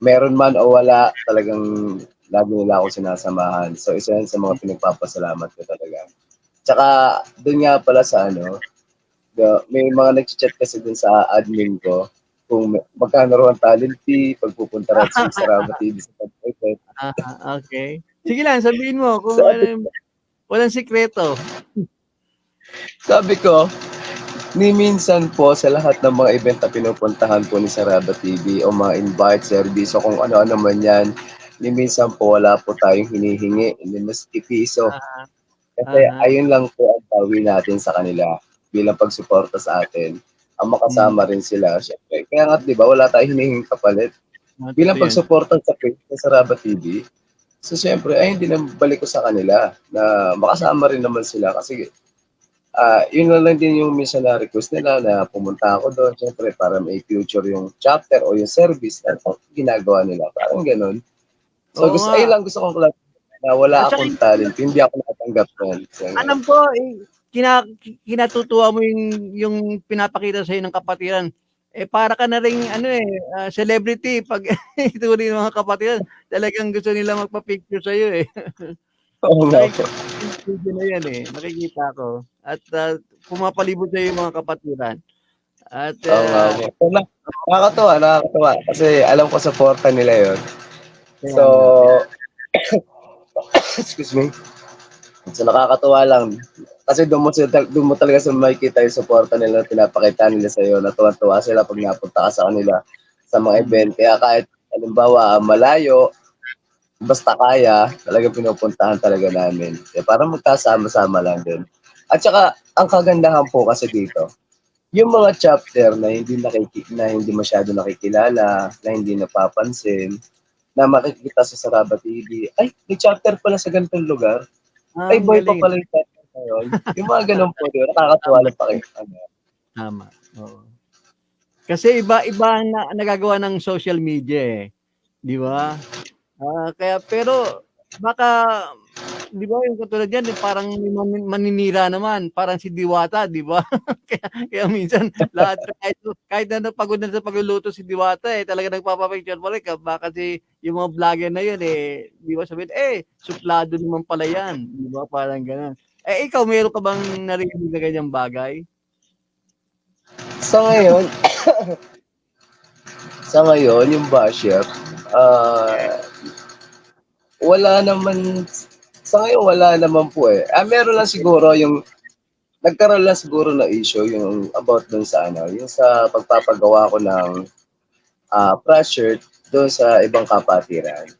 Meron man o wala, talagang lagi nila ako sinasamahan. So, isa yan sa mga pinagpapasalamat ko talaga. Tsaka, doon nga pala sa may mga nag-chat kasi dun sa admin ko kung magkano raw ang talent fee, pagpupunta rin sa Saraba TV sa pag-event. Okay. Sige lang, sabihin mo kung walang sikreto. Sabi ko, ni minsan po sa lahat ng mga event na pinupuntahan po ni Saraba TV o mga invite service o kung ano-ano man yan, ni minsan po wala po tayong hinihingi, ni maski piso. Kasi ayun lang po ang bawi natin sa kanila bilang pagsuporta sa atin. Ang makasama rin sila. Siyempre, kaya nga, di ba, wala tayong hinihinging kapalit. Bilang pagsuporta sa page ng Saraba TV, so siyempre, ay hindi na balik ko sa kanila na makasama rin naman sila kasi yun lang din yung minsan na request nila na pumunta ako doon, siyempre, para may future yung chapter o yung service na ginagawa nila. Parang ganun. So, ayun lang gusto kong na wala akong talent, hindi ako nakatanggap doon. So, alam ko, kinatutuwa mo yung pinapakita sa'yo ng kapatiran. Para ka na rin celebrity pag ituloy ng mga kapatiran. Talagang gusto nila magpa-picture sa'yo Oo nga po. Na yan nakikita ko. At pumapalibot sa'yo yung mga kapatiran. At nakakatuwa. Kasi alam ko supporta nila yun. So, excuse me. So, nakakatuwa lang. Kasi doon mo talaga sa makikita yung supporta nila na pinapakita nila sa iyo. Natuwa-tuwa sila pag napunta ka sa kanila sa mga event. Kaya kahit, halimbawa, malayo, basta kaya, talagang pinupuntahan talaga namin. Para magkasama-sama lang din. At saka, ang kagandahan po kasi dito, yung mga chapter na na hindi masyado nakikilala, na hindi napapansin, na makikita sa Saraba TV, ay, may chapter pala sa ganitong lugar. Ay, Ang boy pa galing. pala yung chapter na yun. Yung mga ganun po, di ba? Nakakatuwa lang pakinggan. Tama. Oo. Kasi iba na nagagawa ng social media eh. Di ba? Kaya pero baka di ba yung katulad yan, parang may maninira naman, parang si Diwata, di ba? kaya minsan lahat kahit na pagod na sa pagluluto si Diwata eh, talaga nagpapapicture pa rin baka kasi yung mga vlogger na yun eh, di ba sabihin, suplado naman pala yan, di ba? Parang gano'n. Ikaw, meron ka bang narinig na ganyang bagay? Sa ngayon, yung basher, wala naman, sa ngayon wala naman po eh. Meron lang siguro nagkaroon lang siguro na issue yung about dun sa yung sa pagpapagawa ko ng pressure doon sa ibang kapatiran.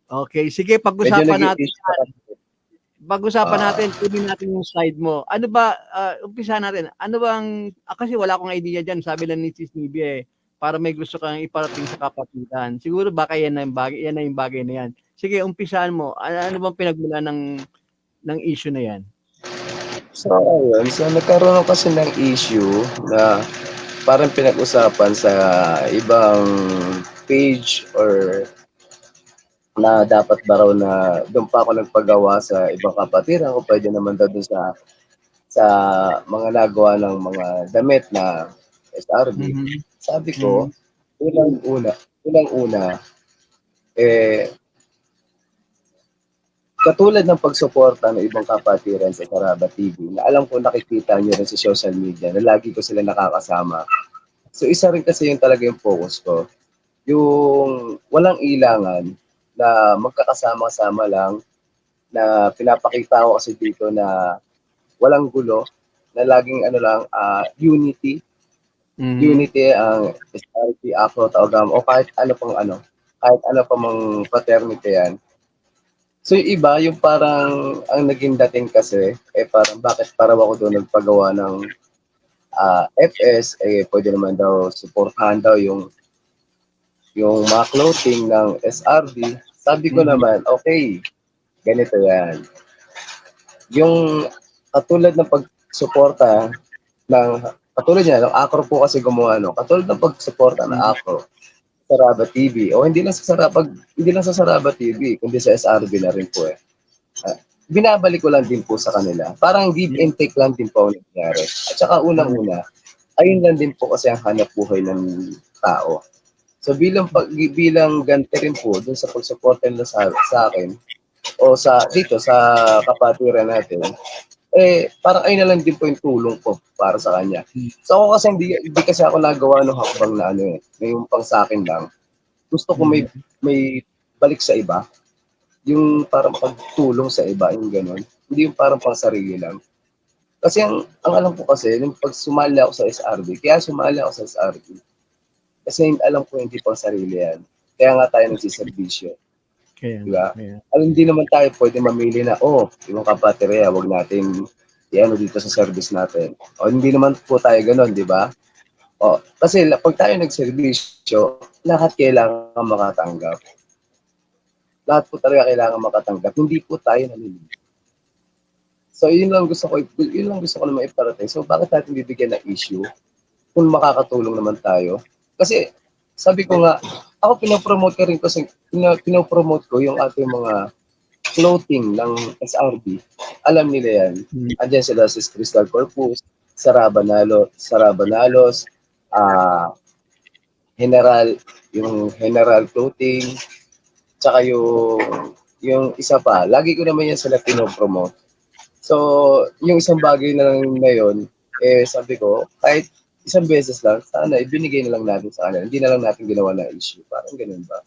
Okay, sige, Medyo pag-usapan naging natin. issue pa kasi. Pag-usapan natin, kunin natin yung slide mo. Ano ba, umpisa natin, ano bang, kasi wala akong idea dyan, sabi lang ni Sis Nibia para may gusto kang iparating sa kapatiran. Siguro baka yan na yung bagay na yan. Sige, umpisahan mo. Ano bang pinagmula ng issue na yan? So, ayun. So, nagkaroon kasi ng issue na parang pinag-usapan sa ibang page or na dapat ba raw na doon pa ako nagpagawa sa ibang kapatiran o pwede naman daw doon sa mga nagawa ng mga damit na SRB. Sabi ko, unang-una, katulad ng pagsuporta ng ibang kapatiran sa Saraba TV, na alam ko nakikita nyo rin sa social media na lagi ko sila nakakasama. So isa rin kasi yung talaga yung focus ko. Yung walang ilangan na magkakasama-sama lang, na pinapakita ko kasi dito na walang gulo, na laging unity. Unity ang SRP, Afro, Taogam, o kahit ano pa mang fraternity yan. So yung iba, yung parang ang naging dating kasi, parang bakit para ako doon nagpagawa ng FS, pwede naman daw supportahan daw yung mga clothing ng SRD. Sabi ko naman, okay, ganito yan. Yung katulad ng pagsuporta katulad niya, ng Acro po kasi gumawa, katulad ng pagsuporta ng Acro, Saraba TV, o hindi lang sa Saraba TV, kundi sa SRB na rin po binabalik ko lang din po sa kanila. Parang give and take lang din po ang nangyari. At saka unang-una, ayun lang din po kasi ang hanap buhay ng tao. So bilang ganti rin po dun sa pagsuporta nila sa akin o dito sa kapatiran natin, parang ayun na lang din po yung tulong ko para sa kanya. So ako kasi hindi kasi ako nagawa ng hakbang na yung pang sa akin lang. Gusto ko may balik sa iba, yung parang pagtulong sa iba, yung gano'n. Hindi yung parang pang sarili lang. Kasi ang alam ko kasi, yung pag sumali ako sa SRB, kaya sumali ako sa SRB. Kasi alam ko hindi pang sarili yan. Kaya nga tayo nagsiservisyo. Diba? Alam, hindi naman tayo pwede mamili na, yung kapatereya, wag natin dito sa service natin. O hindi naman po tayo gano'n, di ba? Kasi pag tayo nagservisyo, lahat kailangan makatanggap. Lahat po talaga kailangan makatanggap. Hindi po tayo namili. So yun lang gusto ko naman iparating. So bakit natin bibigyan ng issue kung makakatulong naman tayo? Kasi sabi ko nga, ako pinopromote ko yung ating mga clothing ng SRB. Alam nila yan. Andiyan sila sa Crystal Corpus, Saraba Nalos, General clothing, tsaka yung isa pa. Lagi ko naman yan sila pinopromote. So, yung isang bagay na lang na yun, sabi ko, kahit isang beses lang, sana ibinigay na lang natin sa kanila. Hindi na lang natin ginawa na issue. Parang ganun ba?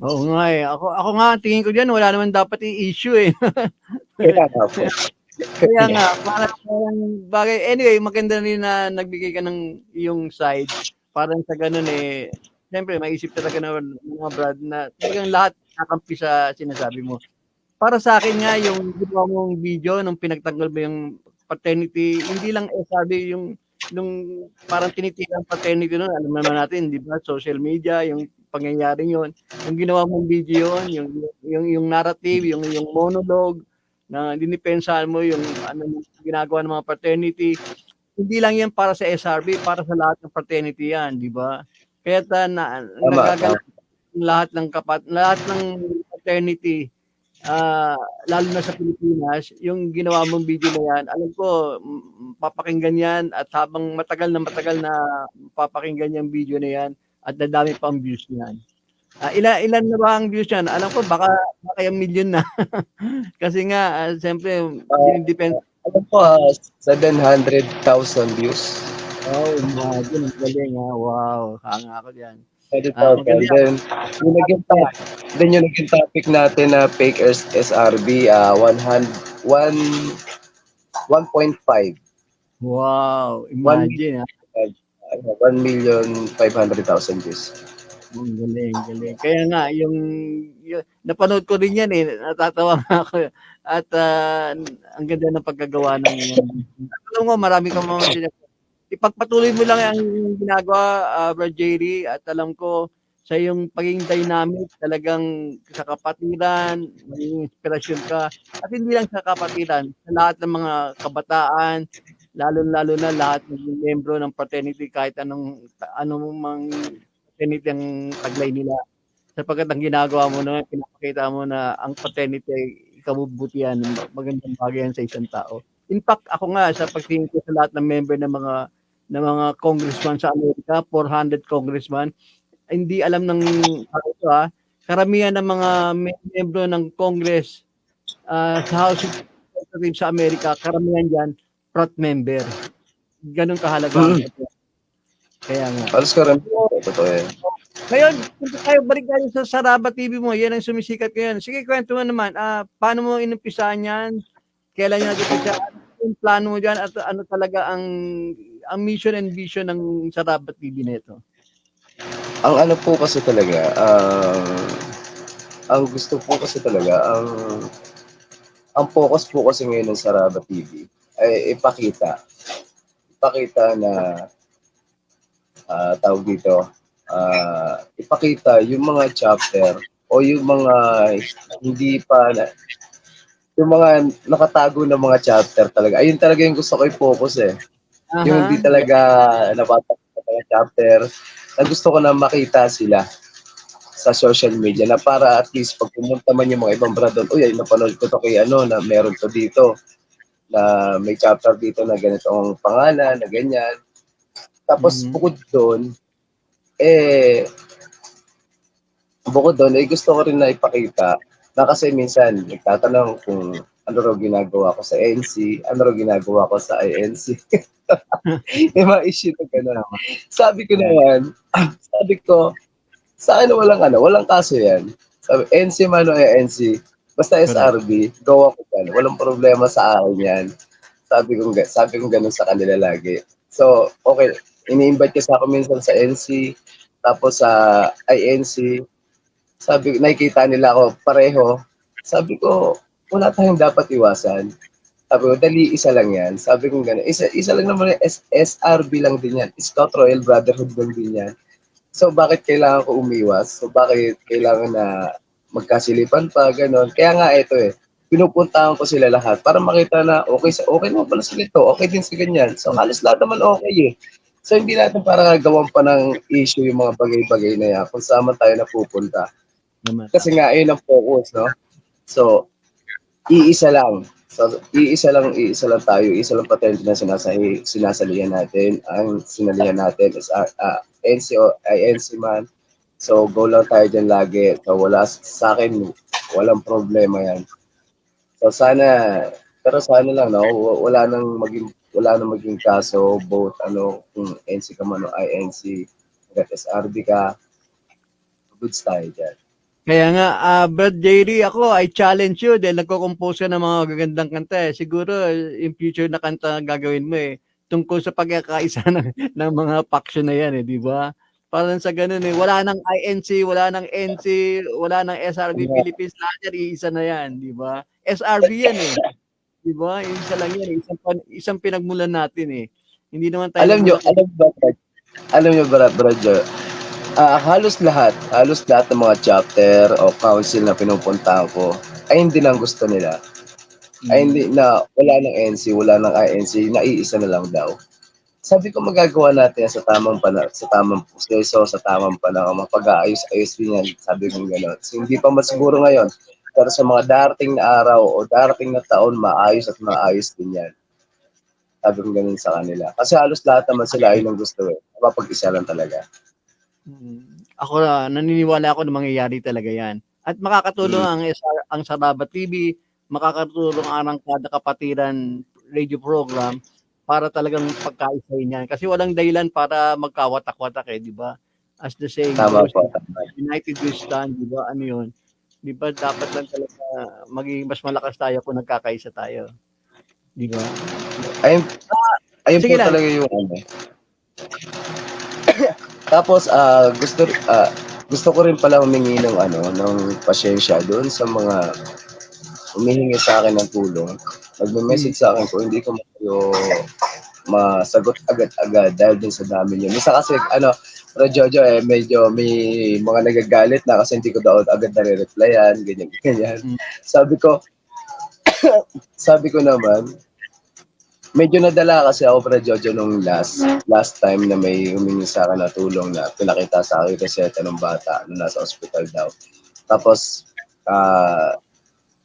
Oo nga Ako nga, tingin ko dyan, wala naman dapat i-issue Kaya nga po. Kaya nga, parang bagay. Anyway, maganda rin na nagbigay ka ng iyong side. Parang sa ganun siyempre, maisip talaga ng mga brad na talagang lahat kakampi sa sinasabi mo. Para sa akin nga, yung ginawa mong video nung pinagtanggol mo yung paternity, hindi lang sabi yung nung parang tinitiran paternity nun, alam naman natin, di ba, social media, yung pangyayaring yun, yung ginawa mong video yun, yung narrative, yung monologue, na dinipensahan mo yung ano ginagawa ng mga paternity, hindi lang yan para sa SRB, para sa lahat ng paternity yan, di ba? Kaya nagaganap lahat ng paternity, lalo na sa Pilipinas, yung ginawa mong video na yan, alam ko, papakinggan yan at habang matagal na papakinggan yung video na yan at dadami pa ang views niyan. Ilan na ba ang views yan? Alam ko, baka yung million na. Kasi nga, siyempre, depende. Alam ko, 700,000 views. Oh, imagine, galing ha. Wow, hanga ako diyan. Then yung naging topic natin na fake SRB, 1.5. Wow, imagine ha. 1,500,000 views. Galing. Kaya nga, yung napanood ko rin yan natatawa nga ako. At ang ganda ng paggagawa ng alam mo, marami kang mga ipagpatuloy mo lang ang ginagawa, Brad Jerry, at alam ko sa iyong pagiging dynamic, talagang sa kapatiran, maging inspirasyon ka. At hindi lang sa kapatiran, sa lahat ng mga kabataan, lalo na lahat ng membro ng fraternity, kahit anong mang fraternity ang taglay nila. Sapagkat ang ginagawa mo na, pinapakita mo na ang fraternity ay kabubutihan, magandang bagay yan sa isang tao. In fact, ako nga, sa pagtingin ko sa lahat ng member ng mga congressman sa Amerika, 400 congressman, hindi alam ng ito karamihan ng mga membro ng Congress sa House of Representatives sa Amerika, karamihan dyan, frat member. Ganun kahalaga. Kaya nga. Halos karamihan. Totoo yan. Ngayon, kung tayo balik tayo sa Saraba TV mo, yan ang sumisikat ngayon. Sige, kwento mo naman, paano mo inumpisahan yan? Kailan nyo nag-umpisa? Yung plano mo dyan at ano talaga ang mission and vision ng Saraba TV nito? Ang ano po kasi talaga, ang gusto po kasi talaga, ang focus po kasi ngayon ng Saraba TV ay ipakita na tawag dito, ipakita yung mga chapter o yung mga hindi pa yung mga nakatago na mga chapter talaga. Ayun talaga yung gusto ko i-focus Yung hindi talaga napapakita ng chapter, na gusto ko na makita sila sa social media na para at least pag pumunta man yung mga ibang brother, ay napanood ko to kay na meron to dito, na may chapter dito na ganitong pangalan, na ganyan. Tapos bukod doon, gusto ko rin na ipakita na kasi minsan nagtatanong kung ano raw ginagawa ko sa ANC, ano raw ginagawa ko sa INC. May mga issue na gano'n. Sabi ko, sa akin walang kaso yan. Sabi, NC man o ANC, basta SRB, gawa ko yan. Walang problema sa akin yan. Sabi ko gano'n sa kanila lagi. So, okay, ini-invite kasi ako minsan sa NC, tapos sa INC, sabi, nakikita nila ako pareho. Sabi ko, wala tayong dapat iwasan. Sabi ko, dali, isa lang yan. Sabi ko gano'n, isa lang naman yung SRB lang din yan. Scout Royal Brotherhood lang din yan. So, bakit kailangan ko umiwas? So, bakit kailangan na magkasilipan pa, gano'n? Kaya nga, ito pinupuntahan ko sila lahat para makita na okay naman pala sila ito, okay din sa ganyan. So, halos lahat naman okay So, hindi natin para gawan pa ng issue yung mga bagay-bagay na yan kung saan tayo napupunta. Kasi nga, ayun ang focus, no? So, iisa lang tayo, isa lang patente na sinasalihan natin. Ang sinalihan natin is NC o INC man. So, go lang tayo dyan lagi. So, sa akin, walang problema yan. So, sana lang, no? Wala nang maging kaso, both, kung NC ka man o INC, SRB ka, goods tayo dyan. Kaya nga, Brad Jerry, ako, I challenge you dahil nagko-compose ka ng mga gagandang kanta. Siguro, yung future na kanta gagawin mo tungkol sa pagkakaisa ng mga faction na yan, di ba? Parang sa ganun eh. Wala nang INC, wala nang NC, wala nang SRB Philippines. Lahat yan, iisa na yan, di ba? SRB yan eh. Di ba? Isa lang yan. Isang pinagmulan natin eh. Hindi naman tayo alam nyo ba, brother, halos lahat ng mga chapter o council na pinupuntahan ko ay hindi lang gusto nila. Ay hindi na wala ng NC, wala ng INC, naiisa na lang daw. Sabi ko magagawa natin sa tamang proseso, sa tamang panahon, mapag-aayos-ayos din yan. Sabi ko gano'n. So, hindi pa masiguro ngayon, pero sa mga darating na araw o darating na taon, maayos at maayos din yan. Sabi ko gano'n sa kanila. Kasi halos lahat naman sila ay nang gusto eh. Mapag-isa lang talaga. Ako naniniwala ako na mangyayari talaga yan. At makakatulong ang Saraba TV, makakatulong ang Kada Kapatiran radio program para talagang pagkaisahin yan. Kasi walang dahilan para magkawatak-watak eh, di ba? As the saying Tama goes, po. United we stand, di ba? Ano yun? Di ba dapat lang talaga maging mas malakas tayo kung nagkakaisa tayo. Di ba? Ayun sige po lang. talaga yung ano. Tapos gusto ko rin pala humingi ng pasyensya doon sa mga humihingi sa akin ng tulong. Nagme-message sa akin kung hindi ko masagot agad-agad dahil din sa dami niyo. Misa kasi Bro Jojo medyo may mga nagagalit na kasi hindi ko daw agad nare-replyan, ganyan. Sabi ko naman, medyo nadala kasi ako Bro Jojo nung last time na may humingi sa akin na tulong na pinakita sa akin reseta ng bata na nasa ospital daw. Tapos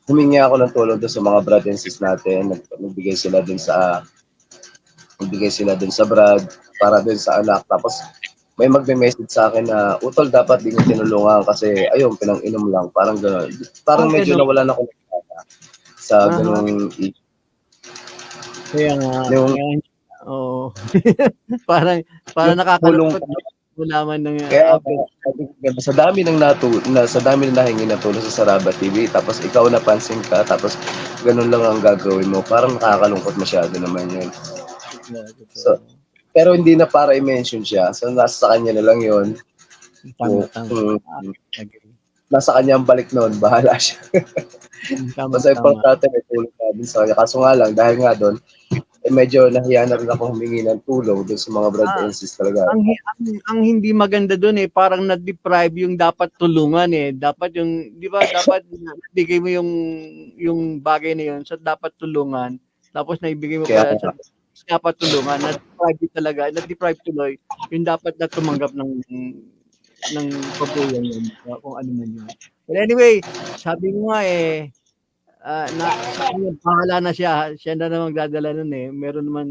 humingi ako ng tulong doon sa mga brad and sis natin. Nagbigay sila doon sa brad para doon sa anak. Tapos may magme-message sa akin na utol dapat din yung tinulungan kasi ayun pinang-inom lang. Parang gano'n. Parang medyo nawala na ako sa ganung Kaya nga. parang nakakalungkot naman ng kaya sa dami ng nahingi na tulong sa Saraba TV tapos ikaw napansin ka tapos ganun lang ang gagawin mo parang nakakalungkot masyado naman yun. So, pero hindi na para i-mention siya, so nasa kanya na lang yun. Nasa kanya ang balik noon, bahala siya. Basta importante may tulong natin sa kanya, kaso nga lang dahil nga doon medyo nahiya na rin ako humingi ng tulong doon sa mga brad and sis talaga. Ang hindi maganda doon eh, parang na-deprive yung dapat tulungan eh. Dapat yung, di ba, dapat bigay mo yung bagay na yun sa dapat tulungan. Tapos naibigay mo pa sa dapat tulungan. Na-deprive tuloy yung dapat na tumanggap ng pagbuyan yun. Kung ano man yun. But anyway, sabi mo nga eh, bahala na siya na namang dadala nun eh. Meron naman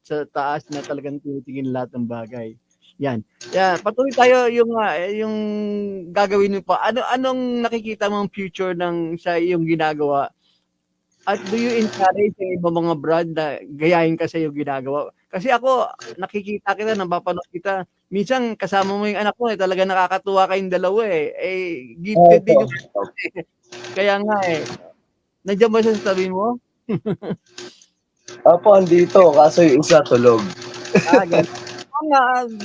sa taas na talagang tinitingin lahat ng bagay. Yan. Patuloy tayo yung gagawin mo pa. Anong nakikita mong future sa iyong ginagawa? At do you encourage yung ibang mga brand na gayahin ka sa iyong ginagawa? Kasi ako, nakikita kita, napapanood kita. Minsan, kasama mo yung anak mo talaga nakakatuwa kayong dalawa eh. Gifted din yung kaya nga eh. Nandiyan ba siya sa tabi mo? Opo, andito. Kaso yung isa tulog.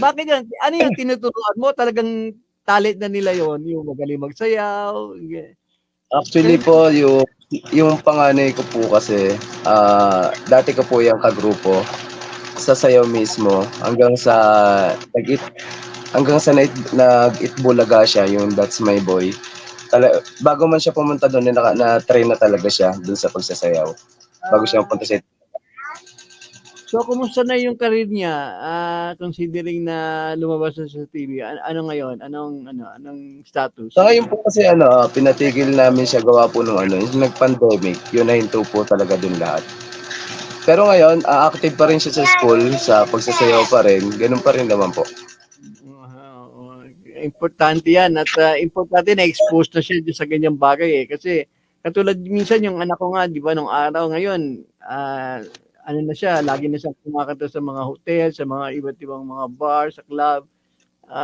Bakit yan? Ano yung tinuturuan mo? Talagang talent na nila yon, yung magaling magsayaw. Actually po, yung panganay ko po kasi, dati ko po yung kagrupo sa sayaw mismo hanggang sa nag-itbulaga siya, yung That's My Boy. Bago man siya pumunta doon, na-train na talaga siya doon sa pagsasayaw. Bago siya pumunta sa So, kumusta na yung career niya? Considering na lumabas na sa TV, ano ngayon? Anong status? So, ngayon po kasi pinatigil namin siya gawa po nung yung nag-pandemic. Yun na hinto po talaga doon lahat. Pero ngayon, active pa rin siya sa school, sa pagsasayaw pa rin. Ganun pa rin naman po. Importante yan at importante na expose na siya sa ganyang bagay eh kasi katulad minsan yung anak ko nga di ba nung araw ngayon na siya lagi na siyang kumakanta sa mga hotel, sa mga iba't ibang mga bar, sa club.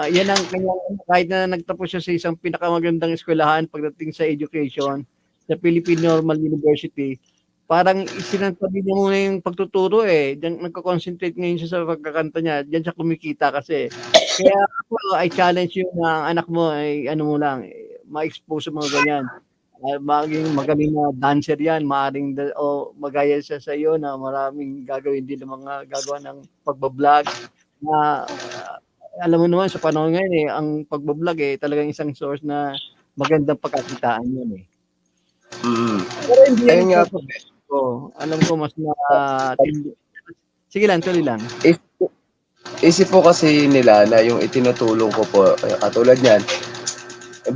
Yan ang kanyang kahit na nagtapos siya sa isang pinakamagandang eskwelahan pagdating sa education sa Philippine Normal University, parang isinantabi niya muna yung pagtuturo eh. Diyan nagko-concentrate ngayon siya sa pagkakanta niya. Diyan siya kumikita kasi. Kaya ako, I challenge yung anak mo ay ano mo lang, ma-expose sa mga ganyan. Maging magaling na dancer yan, maaring o magaya siya sa iyo na maraming gagawin din ng mga gagawa ng pagbablog na alam mo naman sa panahon ngayon eh, ang pagbablog eh talagang isang source na magandang pagkakitaan yun eh. Pero hindi Ayun nga po. Alam ko mas na sige lang, tuloy lang. Isip po kasi nila na yung itinutulong ko po, katulad niyan,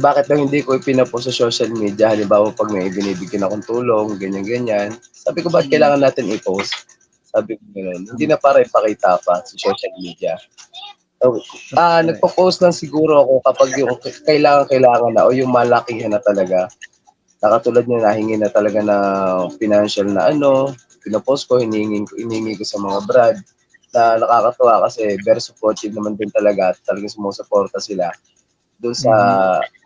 bakit lang hindi ko ipinapost sa social media? Halimbawa, pag may binibigyan akong tulong, ganyan-ganyan. Sabi ko, ba't kailangan natin i-post? Sabi ko gano'n. Hindi na para ipakita pa sa social media. So, nagpo-post lang siguro ako kapag yung kailangan na o yung malakihan na talaga. Nakatulad niya, nahingi na talaga na financial na pinapost ko, hiningi ko sa mga brad na nakakatuwa kasi very supportive naman din talaga at talagang sumusuporta sila doon sa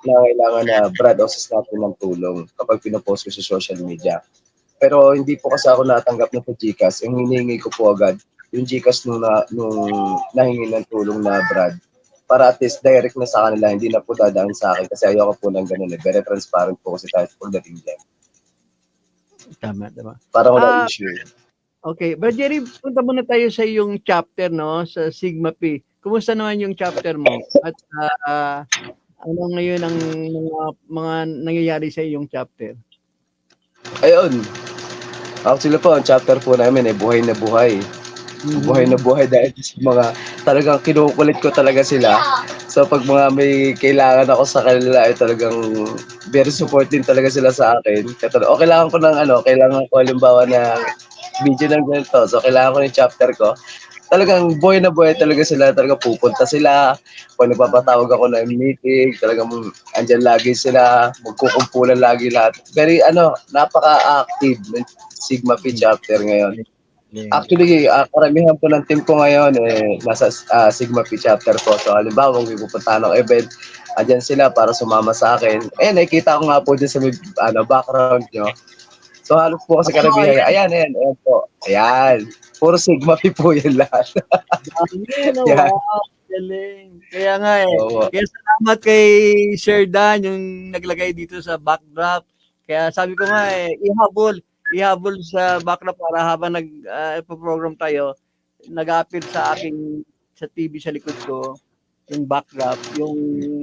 kailangan na brad o sis natin ng tulong kapag pinapost ko sa social media. Pero hindi po kasi ako natanggap ng GCash. Yung hinihingi ko po agad, yung GCash nung nahingi ng tulong na brad. Para at least direct na sa kanila, hindi na po dadaan sa akin kasi ayoko po ng ganun eh. Very transparent po kasi tayo pagdating dyan. Tama, diba? Para wala issue. Okay, but Jerry, punta muna tayo sa yung chapter, no? Sa Sigma P. Kumusta naman yung chapter mo? At ano ngayon ang mga nangyayari sa iyong chapter? Ayun. Actually po, ang chapter po namin buhay na buhay. Buhay na buhay dahil sa mga talagang kinukulit ko talaga sila. So pag mga may kailangan ako sa kanila ay talagang very supportive talaga sila sa akin. Kailangan ko ng kailangan ko halimbawa na video ng ganito. So kailangan ko ng chapter ko. Talagang buhay na buhay talaga sila. Talagang pupunta sila. Kung nagpapatawag ako ng meeting, talagang andyan lagi sila. Magkukumpulan lagi lahat. Very napaka-active ng Sigma P chapter ngayon. Actually, karamihan po ng team ko ngayon nasa Sigma P chapter po. So halimbawa, kung pupunta ng event, andyan sila para sumama sa akin. Nakikita ko nga po dyan sa background nyo. So halos po kasi karamihan. Ayan po. Ayan. Puro Sigma P po yan lahat. Wow, galing. Kaya nga Kaya salamat kay Sir Dan yung naglagay dito sa backdrop. Kaya sabi ko nga ihabol sa backdrop para habang nag-program tayo, nag-appear sa aking sa TV sa likod ko yung backdrop, yung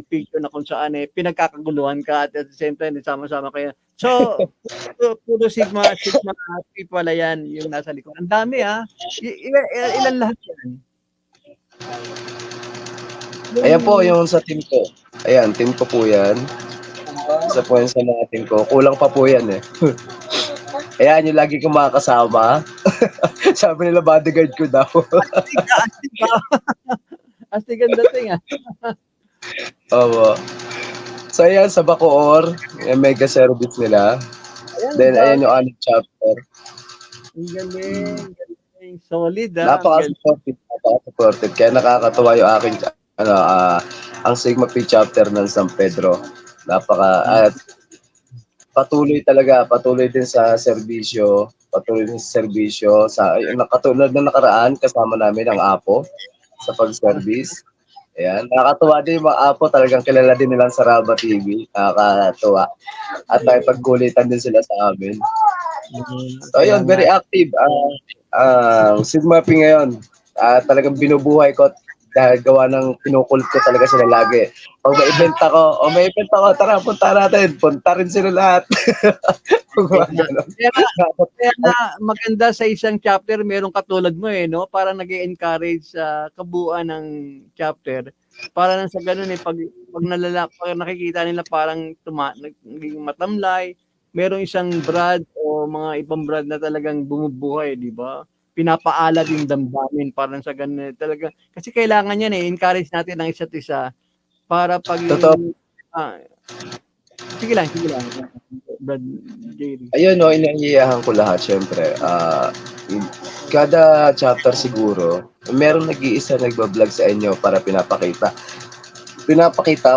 picture na kung saan pinagkakaguluhan ka at the same time sama-sama kayo. So, puro Sigma P pala yan yung nasa likod. Ang dami ilan lahat yan? Ayan po yung sa team ko. Ayan, team ko po yan. Isa po yan sa mga team ko. Kulang pa po yan Ayan, yung lagi kong makakasama. Sabi nila, bodyguard ko daw. Astig ang dating Opo. So, ayan, sa Bacoor, yung mega service nila. Then, ayan yung chapter. Ang galing. Solid, Napaka-supportive. Kaya nakakatuwa yung aking, ang Sigma P chapter ng San Pedro. Patuloy din sa serbisyo, katulad na nakaraan kasama namin ang Apo sa pag-service. Ayan, nakakatuwa din yung mga Apo, talagang kilala din nila sa Raba TV, nakakatuwa. At pagkulitan din sila sa amin. So ayun, very active. Sigma P ngayon, talagang binubuhay ko dahil gawa ng pinukulit ko talaga sila lagi. Pag may event ako, tara, punta natin. Punta rin sila lahat. Kaya maganda sa isang chapter, merong katulad mo no? Para nag-encourage sa kabuuan ng chapter. Para nang sa ganun pag nakikita nila parang naging matamlay, merong isang brad o mga ibang brad na talagang bumubuhay, di ba? Pinapaalab yung damdamin parang sa ganun talaga. Kasi kailangan yan encourage natin ang isa't isa para pag sige lang. Brad Jerry. Ayun inahiyahan ko lahat syempre. Kada chapter siguro, merong nag-iisa nagba-vlog sa inyo para pinapakita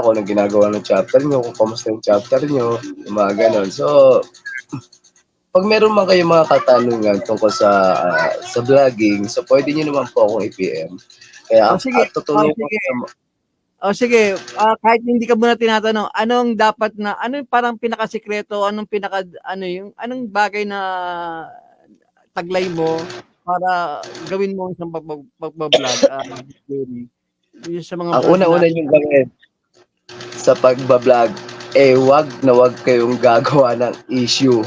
ako ng ginagawa ng chapter nyo, kung kamusta yung chapter nyo, yung mga ganon. So, pag meron man kayong mga katanungan tungkol sa vlogging, so pwede niyo naman po akong i-PM. Kaya Sige. tutulungan ko Sige. Sige, kahit hindi ka muna tinatanong, anong parang pinakasikreto, anong bagay na taglay mo para gawin mo isang pagbablog, Jerry? Yung sa mga ang una-una yung gawin sa pagbablog, wag kayong gagawa ng issue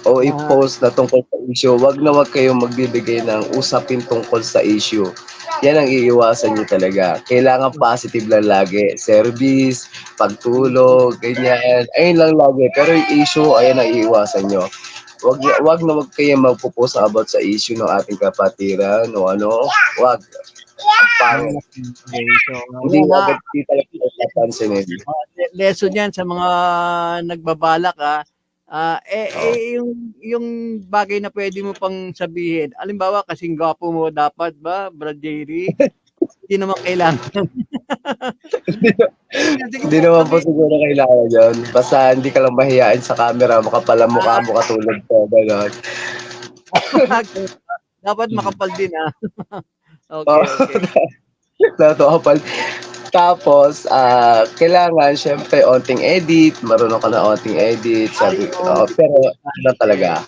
o i-post na tungkol sa issue. Wag kayong magbibigay ng usapin tungkol sa issue. Yan ang iiwasan nyo talaga. Kailangan positive lang lagi. Service, pagtulog, ganyan. Ayun lang lagi. Pero yung issue, ayan ang iiwasan nyo. Wag kayong magpo-post about sa issue ng ating kapatiran o ano. Wag. Pangit. Hindi agad talaga napapansinin. Lesson yan sa mga nagbabalak, yung bagay na pwede mo pang sabihin. Halimbawa, kasing gwapo mo dapat ba, Brad Jerry? Hindi naman kailangan. Hindi naman po siguro kailangan yun. Basta hindi ka lang mahihain sa camera, makapal ang mukha mo katulad ko. Ganon. Dapat makapal din, Okay. Nakapal. Tapos, kailangan, syempre, onting edit. Marunong ka na onting edit. Pero, ano talaga?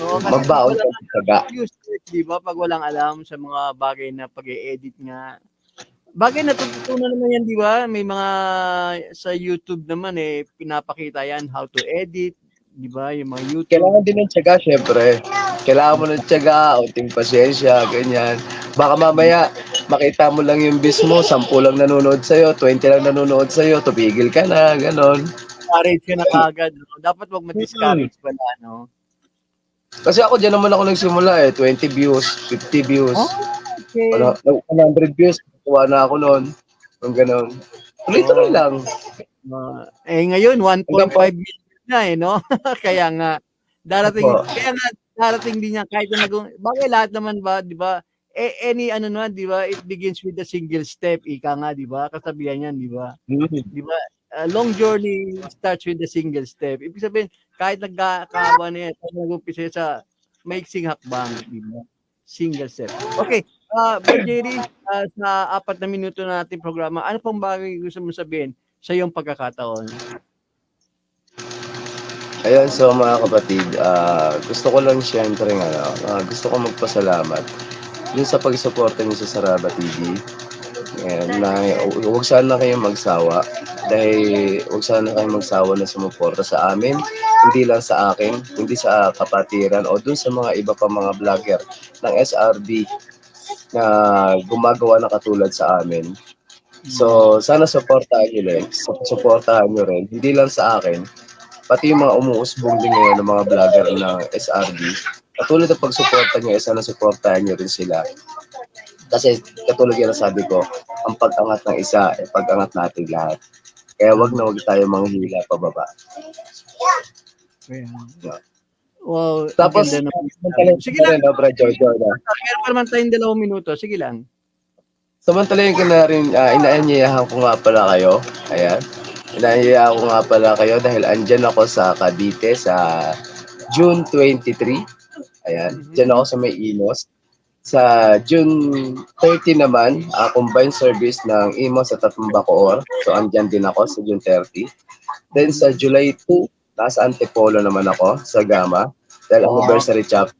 Magbaon ka talaga. Di ba? Pag walang alam sa mga bagay na pag-i-edit nga. Bagay na tututunan naman yan, di ba? May mga sa YouTube naman pinapakita yan how to edit. Di ba? Yung mga YouTube. Kailangan din ng tiyaga, syempre. Kailangan mo ng tiyaga, onting pasensya, ganyan. Baka mamaya, makita mo lang yung bis mo, 10 lang nanonood sa'yo, 20 lang nanonood sa'yo, tumigil ka na, ganon. Discourage ka na kagad. No? Dapat wag ma-discourage pala, no? Kasi ako, dyan naman ako nagsimula 20 views, 50 views. Okay. 100 views, kuha na ako noon. Yung ganon. Tuloy-tuloy lang. Ngayon, 1.5 million na no? Kaya nga, darating din yan kahit na bagay lahat naman ba, di ba? Di ba? It begins with a single step, ika nga, di ba? Kasabihan yan, di ba? Di ba? A long journey starts with a single step. Ibig sabihin, kahit nagkakawa na yan, nag-umpisa sa maiksing hakbang, di ba? Single step. Okay, Brad Jerry, sa 4 na minuto na natin programa, ano pong bagay gusto mo sabihin sa iyong pagkakataon? Ayun, so mga kapatid, gusto ko lang siyempre gusto ko magpasalamat dun sa pag-suporta niyo sa Saraba TV. Huwag sana kayong magsawa dahil huwag sana kayong magsawa na sumuporta sa amin, hindi lang sa akin, hindi sa kapatiran o dun sa mga iba pa mga vlogger ng SRB na gumagawa na katulad sa amin. So, sana supportahan nyo rin, hindi lang sa akin, pati yung mga umuusbong din ngayon ng mga vlogger ng SRB. Katulad ng pagsuporta nyo, sana supportahan nyo rin sila. Kasi katulad yan sabi ko, ang pag-angat ng isa, pag-angat natin lahat. Kaya wag tayo manghihila pababa. Wow. Tapos, sige lang. Meron pa naman tayong 2 minuto. Sige lang. Samantalayin ko na rin, inaanyayahan ko nga pala kayo. Ayan. Inaanyayahan ko nga pala kayo dahil andyan ako sa Cavite sa June 23. Ayan. Diyan ako sa May Imos. Sa June 30 naman, combined service ng Imos sa Bacoor. So, andyan din ako sa June 30. Then sa July 2, nasa Antipolo naman ako sa Gama. Dahil anniversary chapter.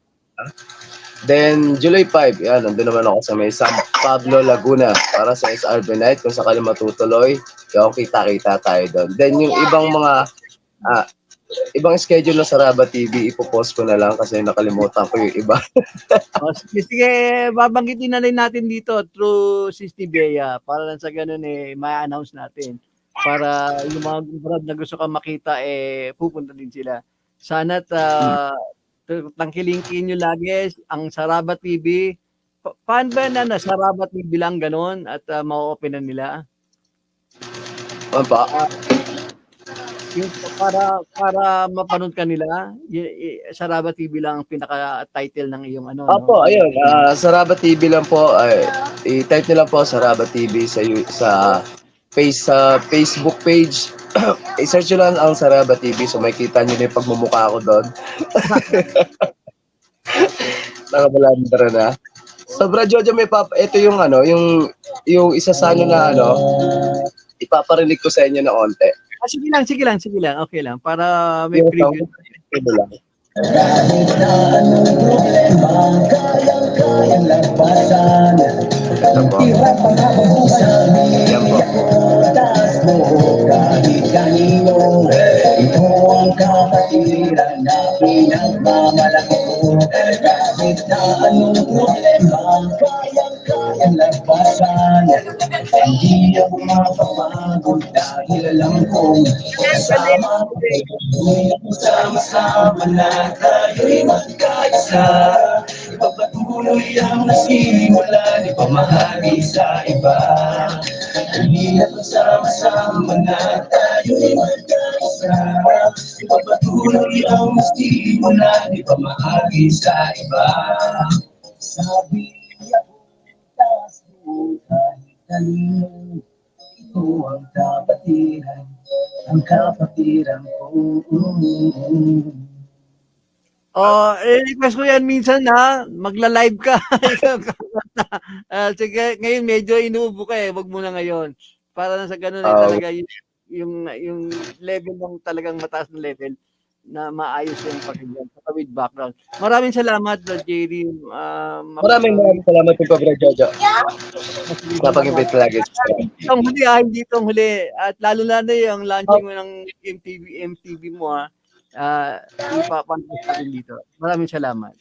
Then, July 5, yan, nandun naman ako sa may San Pablo, Laguna para sa SRB Night. Kung sakali matutuloy, yung kita-kita tayo doon. Then, yung ibang mga, ibang schedule na Saraba TV, ipopost ko na lang kasi nakalimutan ko yung iba. Sige, babanggitin na rin natin dito through Sisti Bea para lang sa ganun ma-announce natin. Para yung mga brad na gusto kang makita, pupunta din sila. Sana't tangkilingkin nyo lagi ang Saraba TV. Paano ba na Saraba TV lang ganun at ma-open na nila? Ano pa? Yung para mapanood ka nila, Saraba TV lang ang pinaka-title ng iyong ano. Opo, ayun. Saraba TV lang po. I-type nyo lang po Saraba TV sa Facebook page i-search nyo lang ang Saraba TV, so makikita nyo na yung pagmumukha ko doon. Nakabalandra na. So, Bro Jojo, ito yung ano, yung isa sa ano na ano, ipaparinig ko sa inyo na onte. Sige lang. Okay lang. Para may Yung preview. Ito lang. Kahit na anong problema, kayang-kayang lagpasan. Ito po. Hirap ang habang buhay, Yan po. taas mo kahit kanino. Ito ang kapatiran na pinagmamalaki ko. Kahit na anong problema, kayang-kayang lagpasan. Hindi ako mapapagod dahil alam kong kasama ko. Sama-sama na tayo'y magkaisa. Ipapatuloy ang nasimulan, ipamahagi sa iba. Hindi sama-sama na tayo'y magkaisa. Ipapatuloy ang nasimulan, ipamahagi sa iba. Sabi ako, taas mo kahit kanino. Ito ang kapatiran, ang kapatiran ko. Request ko yan minsan na magla-live ka. Sige, ngayon medyo inuubo ka eh. Wag mo na ngayon. Para na sa ganun talaga yung level ng talagang mataas na level na maayos yung pakinggan with background. Maraming salamat, Bro Jerry. Maraming salamat po, Bro Jojo. Napag-invite lagi. Itong huli, hindi itong huli. At lalo na yung launching mo ng MTV mo, ipapantas natin dito. Maraming salamat.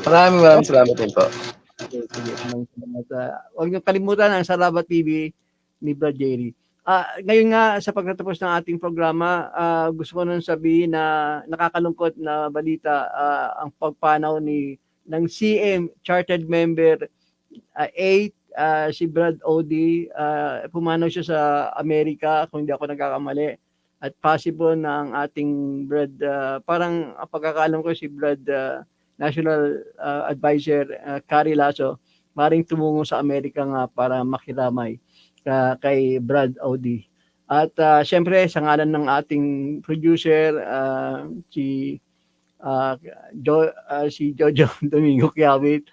Maraming salamat din po. Sige, maraming salamat. Huwag niyo kalimutan ang Saraba TV ni Brad Jerry. Ngayon nga, sa pagtatapos ng ating programa, gusto ko nang sabihin na nakakalungkot na balita ang pagpanaw ng CM Chartered Member 8, si Brad Odi. Pumanaw siya sa Amerika, kung hindi ako nagkakamali. At possible na ang ating Brad, parang ang pagkakalam ko si Brad National Advisor Carrie Lasso, maring tumungo sa Amerika nga para makiramay kay Brad Odi. At syempre sa ngalan ng ating producer si Jojo Domingo Kiawit,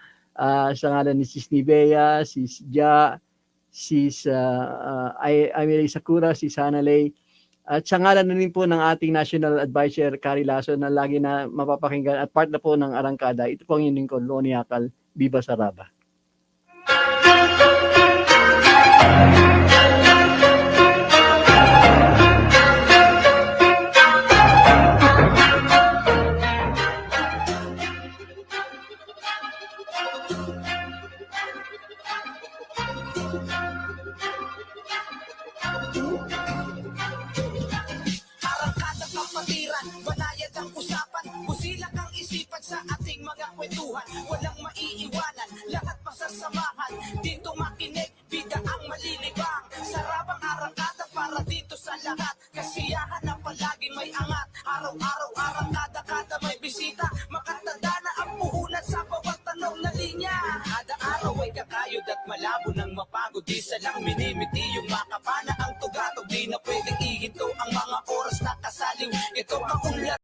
sa ngalan ni Sis Nivea, Sis Ja, Sis Emily Sakura, Sis Hanalay, at sa ngalan na rin po ng ating National Advisor Carrie Lasso na lagi na mapapakinggan at part na po ng Arangkada. Ito po ang inyong lingkod, Loni Akal, Viva Saraba. Arangkada kapatiran, banayad ang usapan, busilak ang isipan sa ating mga kwentuhan. Walang maiiwanan, lahat masasamahan. Dito makinig, bida ang malilibang. Sarabang arangkada para dito sa lahat. Kasiyahan na palaging may angat. Araw-araw arangkada, kada may bisita. Makatanda na ang puhunan sa bawat tanong na linya. Kada araw ay kakayod at malabo ng mapagod. Di salang minimiti yung makapana ang tugatog. Di na pwedeng ihinto ang mga oras na kasaliw. Ito ang unlad.